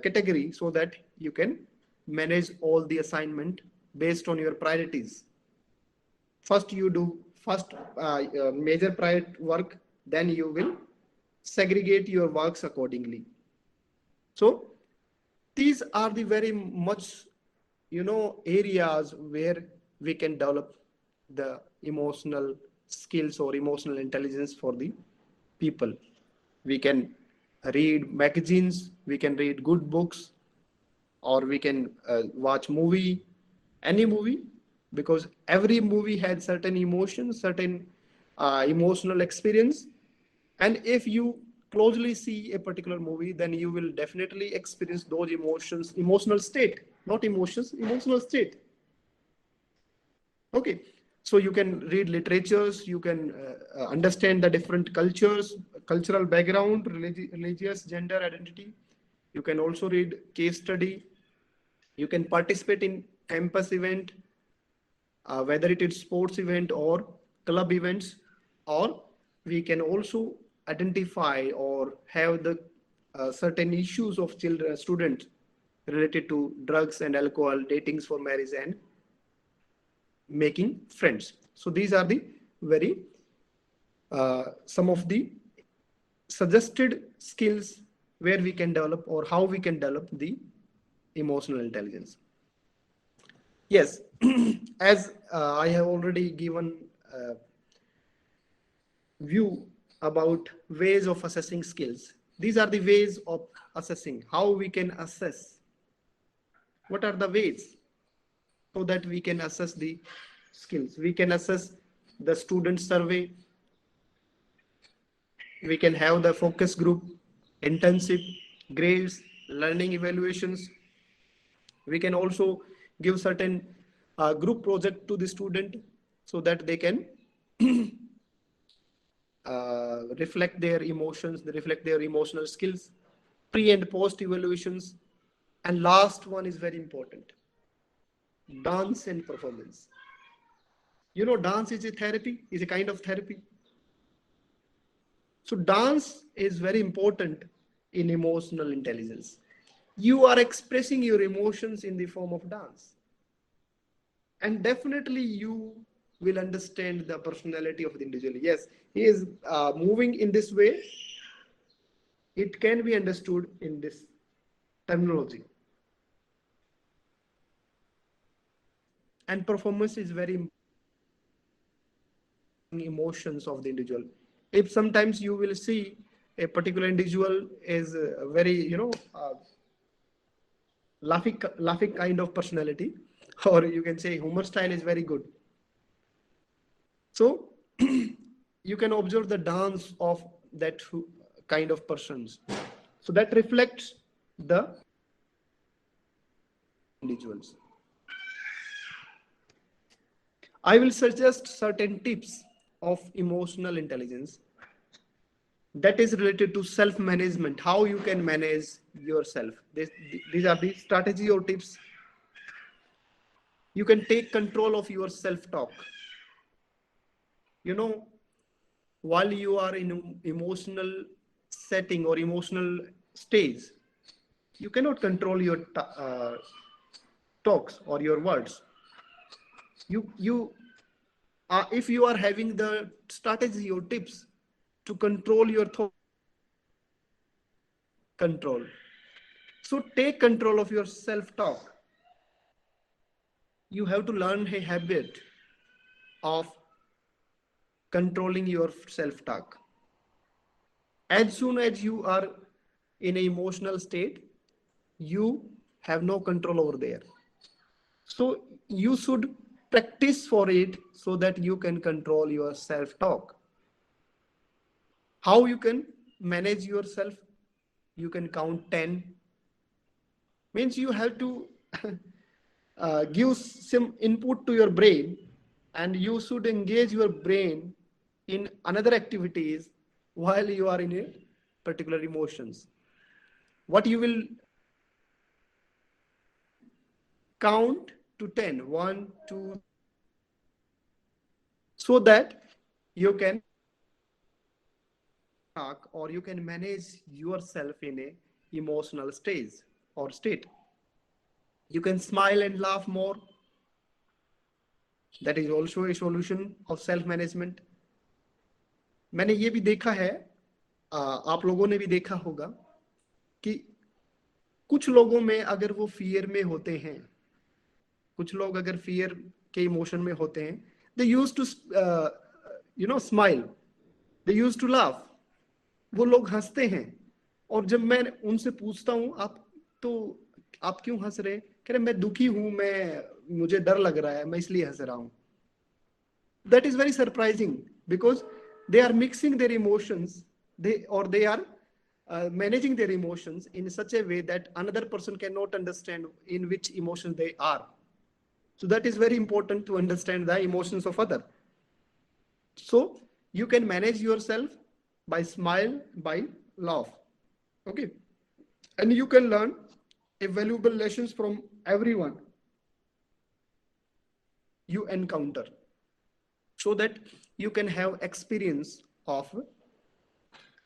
category so that you can manage all the assignment based on your priorities. First you do major priority work, then you will segregate your works accordingly. So these are the very much areas where we can develop the emotional skills or emotional intelligence for the people. We can read magazines, we can read good books, or we can watch any movie, because every movie had certain emotions, certain emotional experience. And if you closely see a particular movie, then you will definitely experience those emotions, emotional state, not emotions, emotional state. Okay, so you can read literatures, you can understand the different cultures, cultural background, religious, gender identity. You can also read case study. You can participate in campus event, whether it is sports event or club events, or we can also identify or have the certain issues of children, students related to drugs and alcohol, datings for marriage, and making friends. So these are the very some of the suggested skills where we can develop or how we can develop the emotional intelligence. Yes, as I have already given view about ways of assessing skills. These are the ways of assessing, how we can assess. What are the ways so that we can assess the skills? We can assess the student survey. We can have the focus group, internship, grades, learning evaluations. We can also give certain group project to the student so that they can reflect their emotions, they reflect their emotional skills, pre and post evaluations. And last one is very important, dance and performance. You know, dance is a therapy, is a kind of therapy. So dance is very important in emotional intelligence. You are expressing your emotions in the form of dance. And definitely you will understand the personality of the individual. Yes, he is moving in this way. It can be understood in this terminology. And performance is very important. Emotions of the individual. If sometimes you will see a particular individual is very, laughing kind of personality, or you can say humor style is very good. So you can observe the dance of that kind of persons. So that reflects the individuals. I will suggest certain tips of emotional intelligence that is related to self-management, how you can manage yourself. These are the strategy or tips. You can take control of your self-talk. You know, while you are in emotional setting or emotional stage, you cannot control your talks or your words. You if you are having the strategy or tips to control your thought, control. So take control of your self-talk. You have to learn a habit of controlling your self-talk. As soon as you are in an emotional state, you have no control over there. So you should practice for it so that you can control your self-talk. How you can manage yourself? You can count 10. Means you have to give some input to your brain, and you should engage your brain in another activities while you are in a particular emotions. What you will count to 10, 1, 2, so that you can talk or you can manage yourself in a emotional stage or state. You can smile and laugh more. That is also a solution of self management. मैंने ये भी देखा है, आप लोगों ने भी देखा होगा कि कुछ लोगों में अगर वो फियर में होते हैं, कुछ लोग अगर फियर के इमोशन में होते हैं, they use to smile, they use to laugh, वो लोग हंसते हैं. और जब मैं उनसे पूछता हूं आप क्यों हंस रहे हैं, कह रहे मैं दुखी हूं, मुझे डर लग रहा है, मैं इसलिए हंस रहा हूं. That is very surprising because they are mixing their emotions, they are managing their emotions in such a way that another person cannot understand in which emotion they are. So that is very important to understand the emotions of other. So you can manage yourself by smile, by laugh. Okay. And you can learn a valuable lessons from everyone. you encounter, so that you can have experience of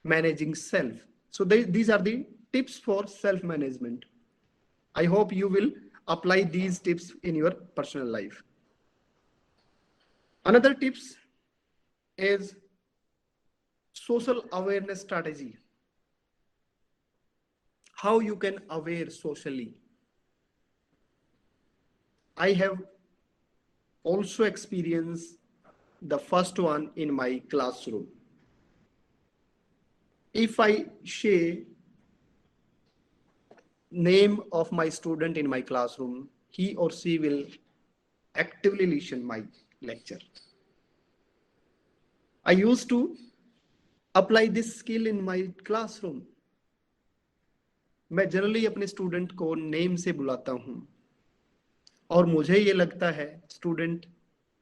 managing self. So these are the tips for self management. I hope you will apply these tips in your personal life. Another tips is social awareness strategy. How you can aware socially. I have also experienced the first one in my classroom. If I share name of my student in my classroom, he or she will actively listen my lecture. I used to apply this skill in my classroom. मैं generally अपने student को name से बुलाता हूँ और मुझे ये लगता है student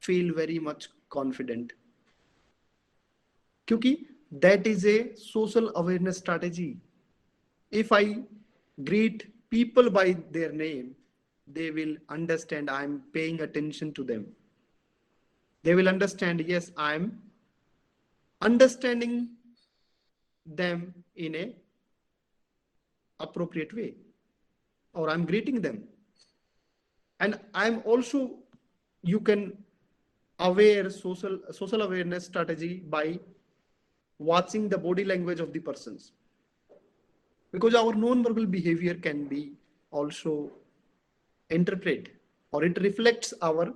feel very much confident, क्योंकि that is a social awareness strategy. If I greet people by their name, they will understand I'm paying attention to them. They will understand, yes, I'm understanding them in a appropriate way, or I'm greeting them. And I'm also, you can aware social awareness strategy by watching the body language of the persons, because our non-verbal behavior can be also interpret, or it reflects our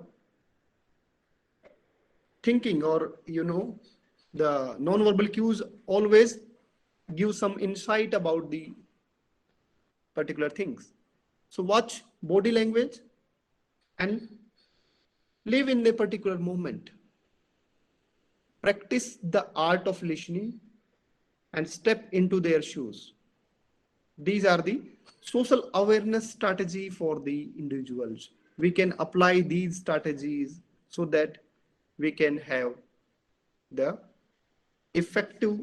thinking, or the non-verbal cues always give some insight about the particular things. So watch body language and live in a particular moment. Practice the art of listening and step into their shoes. These are the social awareness strategy for the individuals. We can apply these strategies so that we can have the effective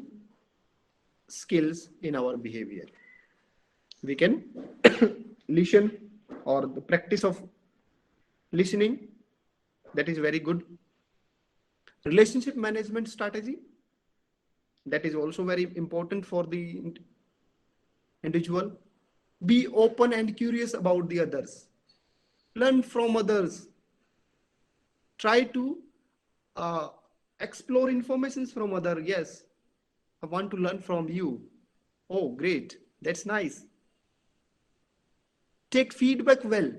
skills in our behavior. We can listen, or the practice of listening, that is very good. Relationship management strategy, that is also very important for the individual. Be open and curious about the others. Learn from others. Try to explore informations from others. Yes, I want to learn from you. Oh, great. That's nice. Take feedback well.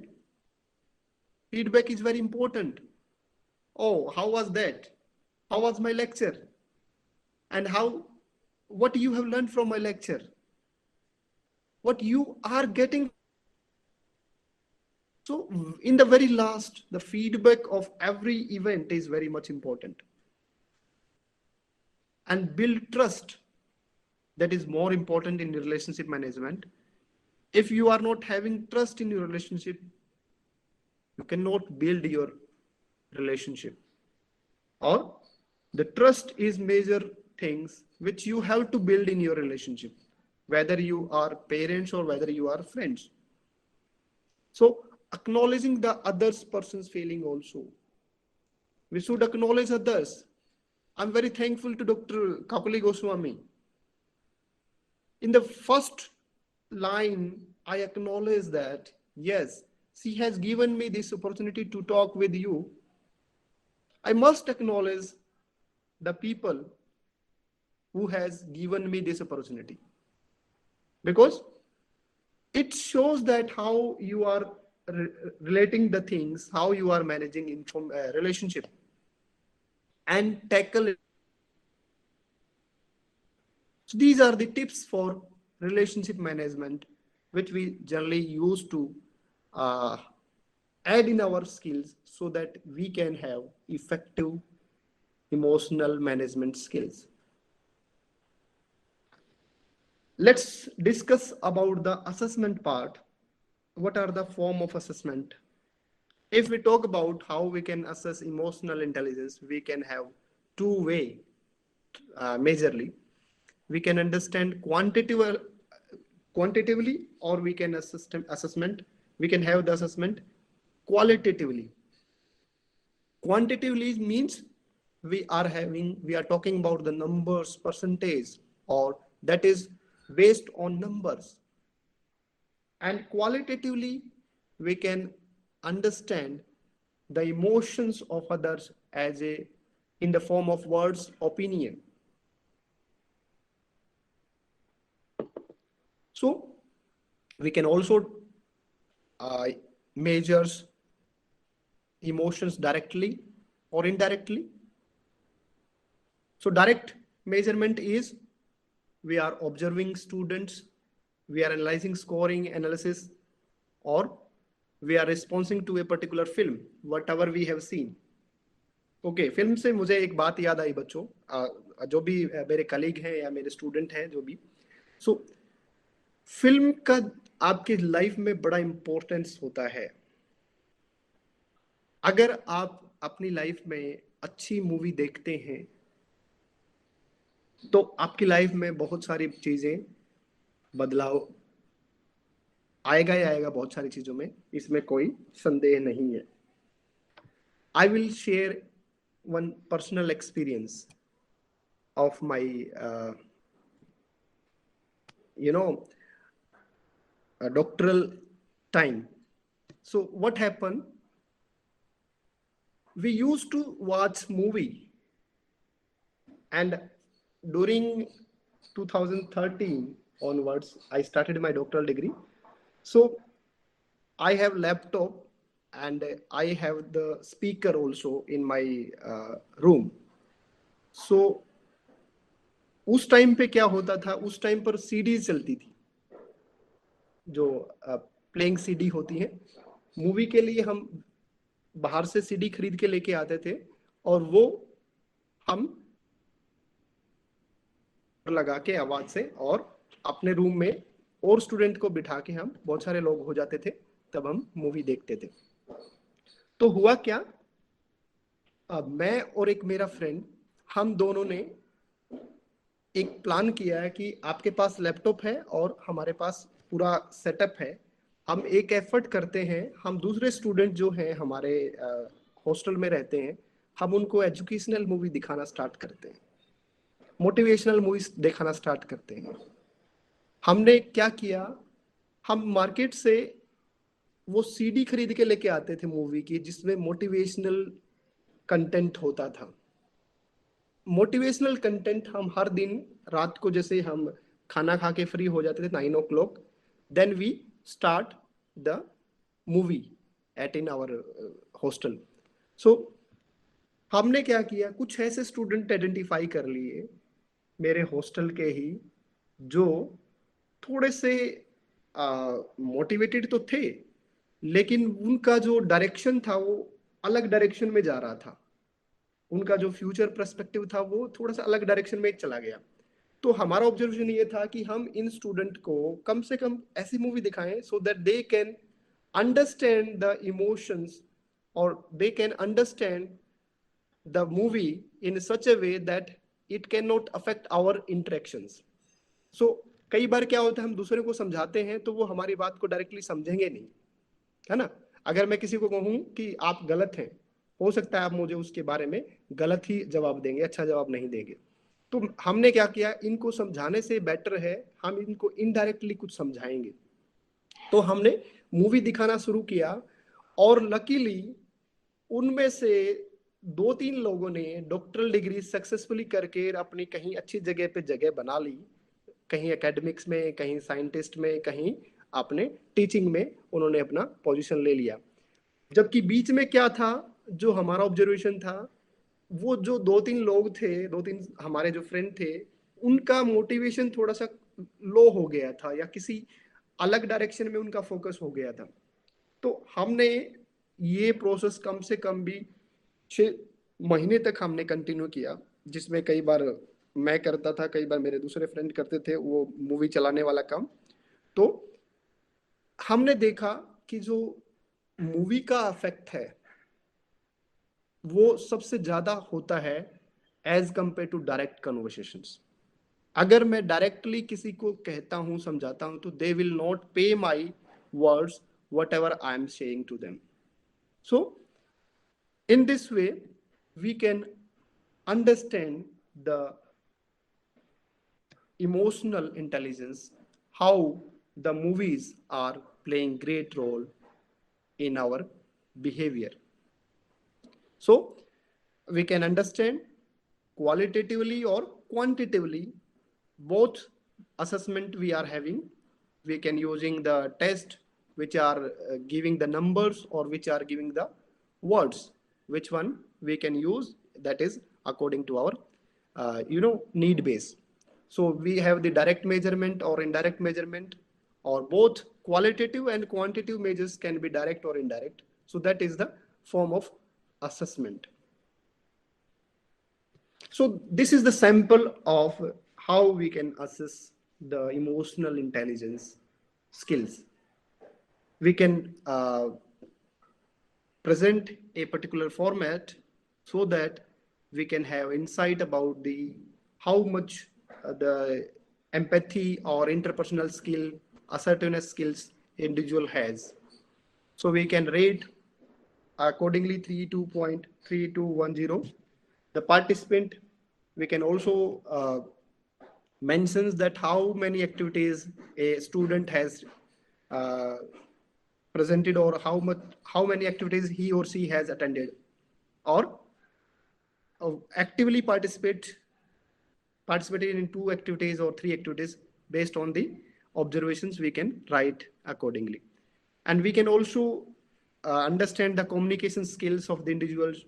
Feedback is very important. Oh, how was that? How was my lecture? And what you have learned from my lecture? What you are getting. So in the very last, the feedback of every event is very much important. And build trust. That is more important in relationship management. If you are not having trust in your relationship, you cannot build your relationship. Or the trust is major things which you have to build in your relationship, whether you are parents or whether you are friends. So acknowledging the other person's feeling also. We should acknowledge others. I'm very thankful to Dr. Kapali Goswami. In the first line, I acknowledge that, yes, she has given me this opportunity to talk with you. I must acknowledge the people who has given me this opportunity, because it shows that how you are relating the things, how you are managing in relationship and tackle it. So these are the tips for relationship management, which we generally use to add in our skills so that we can have effective emotional management skills. Let's discuss about the assessment part. What are the form of assessment? If we talk about how we can assess emotional intelligence, we can have two way majorly. We can understand quantitatively, or we can we can have the assessment qualitatively. Quantitatively means we are talking about the numbers, percentage, or that is based on numbers. And qualitatively, we can understand the emotions of others as a in the form of words, opinion. So we can also uh, measures emotions directly or indirectly. So direct measurement is we are observing students, we are analyzing scoring analysis, or we are responding to a particular film, whatever we have seen. Okay film से मुझे एक बात याद आई बच्चों, जो भी मेरे colleague हैं या मेरे स्टूडेंट हैं जो भी, सो फिल्म का आपकी लाइफ में बड़ा इंपॉर्टेंस होता है. अगर आप अपनी लाइफ में अच्छी मूवी देखते हैं तो आपकी लाइफ में बहुत सारी चीजें बदलाव आएगा ही आएगा, बहुत सारी चीजों में, इसमें कोई संदेह नहीं है. I will share one personal experience of my you know doctoral time. So what happened, we used to watch movie, and during 2013 onwards I started my doctoral degree. So I have laptop and I have the speaker also in my room. So उस time पे क्या होता था, उस time पर CD चलती थी, जो प्लेइंग सीडी होती है. मूवी के लिए हम बाहर से सीडी खरीद के लेके आते थे और वो हम लगा के आवाज से और अपने रूम में और स्टूडेंट को बिठा के, हम बहुत सारे लोग हो जाते थे तब हम मूवी देखते थे. तो हुआ क्या, मैं और एक मेरा फ्रेंड, हम दोनों ने एक प्लान किया है कि आपके पास लैपटॉप है और हमारे पास पूरा सेटअप है, हम एक एफर्ट करते हैं, हम दूसरे स्टूडेंट जो हैं हमारे हॉस्टल में रहते हैं, हम उनको एजुकेशनल मूवी दिखाना स्टार्ट करते हैं, मोटिवेशनल मूवीज दिखाना स्टार्ट करते हैं. हमने क्या किया, हम मार्केट से वो सीडी खरीद के लेके आते थे मूवी की, जिसमें मोटिवेशनल कंटेंट होता था. मोटिवेशनल कंटेंट हम हर दिन रात को, जैसे हम खाना खा के फ्री हो जाते थे 9 o'clock, then we start the movie at in our hostel. So हमने क्या किया, कुछ ऐसे स्टूडेंट आइडेंटिफाई कर लिए मेरे हॉस्टल के ही, जो थोड़े से मोटिवेटेड तो थे, लेकिन उनका जो डायरेक्शन था वो अलग डायरेक्शन में जा रहा था, उनका जो फ्यूचर पर्सपेक्टिव था वो थोड़ा सा अलग डायरेक्शन में चला गया. तो हमारा ऑब्जर्वेशन ये था कि हम इन स्टूडेंट को कम से कम ऐसी मूवी दिखाएं so that they can understand the emotions और they can understand the movie in such a way that it can not affect our interactions. So कई बार क्या होता है, हम दूसरे को समझाते हैं तो वो हमारी बात को डायरेक्टली समझेंगे नहीं, है ना. अगर मैं किसी को कहूँ कि आप गलत हैं, हो सकता है आप मुझे उसके बारे में गलत ही जवाब देंगे, अच्छा जवाब नहीं देंगे. तो हमने क्या किया, इनको समझाने से बेटर है हम इनको इनडायरेक्टली कुछ समझाएंगे. तो हमने मूवी दिखाना शुरू किया और लकीली उनमें से 2-3 लोगों ने डॉक्टरल डिग्री सक्सेसफुली करके अपनी कहीं अच्छी जगह पे जगह बना ली, कहीं एकेडमिक्स में, कहीं साइंटिस्ट में, कहीं अपने टीचिंग में उन्होंने अपना पोजीशन ले लिया. जबकि बीच में क्या था, जो हमारा ऑब्जर्वेशन था, वो जो 2-3 लोग थे, 2-3 हमारे जो फ्रेंड थे, उनका मोटिवेशन थोड़ा सा लो हो गया था या किसी अलग डायरेक्शन में उनका फोकस हो गया था. तो हमने ये प्रोसेस कम से कम भी 6 महीने तक हमने कंटिन्यू किया, जिसमें कई बार मैं करता था, कई बार मेरे दूसरे फ्रेंड करते थे वो मूवी चलाने वाला काम. तो हमने देखा कि जो मूवी का इफेक्ट है वो सबसे ज्यादा होता है as compare to direct conversations. अगर मैं डायरेक्टली किसी को कहता हूं, समझाता हूं, तो दे will not pay my words whatever I am saying to them. So In this way, we can understand the emotional intelligence, how the movies are playing great role in our behavior. So we can understand qualitatively or quantitatively both assessment we are having. We can using the test which are giving the numbers or which are giving the words. Which one we can use, that is according to our need base. So we have the direct measurement or indirect measurement, or both qualitative and quantitative measures can be direct or indirect. So that is the form of assessment. So this is the sample of how we can assess the emotional intelligence skills. We can present a particular format so that we can have insight about the how much the empathy or interpersonal skill, assertiveness skills individual has. So we can rate accordingly 32.3210. The participant, we can also mentions that how many activities a student has uh, presented, or how many activities he or she has attended, or actively participated in 2 activities or 3 activities. Based on the observations, we can write accordingly. And we can also understand the communication skills of the individuals,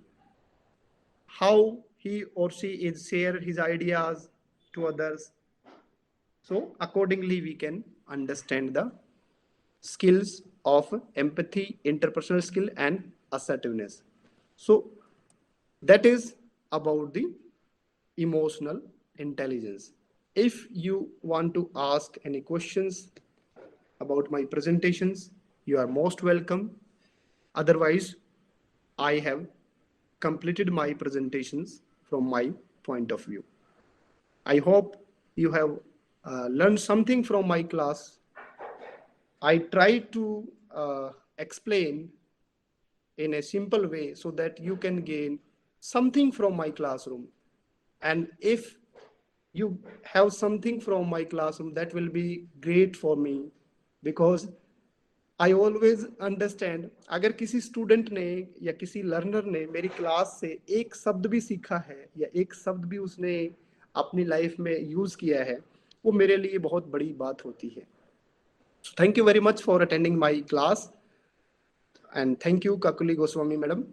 how he or she is share his ideas to others. So accordingly, we can understand the skills of empathy, interpersonal skill, and assertiveness. So that is about the emotional intelligence. If you want to ask any questions about my presentations, you are most welcome. Otherwise, I have completed my presentations from my point of view. I hope you have learned something from my class. I try to explain in a simple way so that you can gain something from my classroom. And if you have something from my classroom, that will be great for me, because I always understand, अगर किसी student ने या किसी learner ने मेरी class से एक शब्द भी सीखा है या एक शब्द भी उसने अपनी लाइफ में यूज किया है, वो मेरे लिए बहुत बड़ी बात होती है. Thank you very much for attending my class, and thank you Kakuli Goswami madam.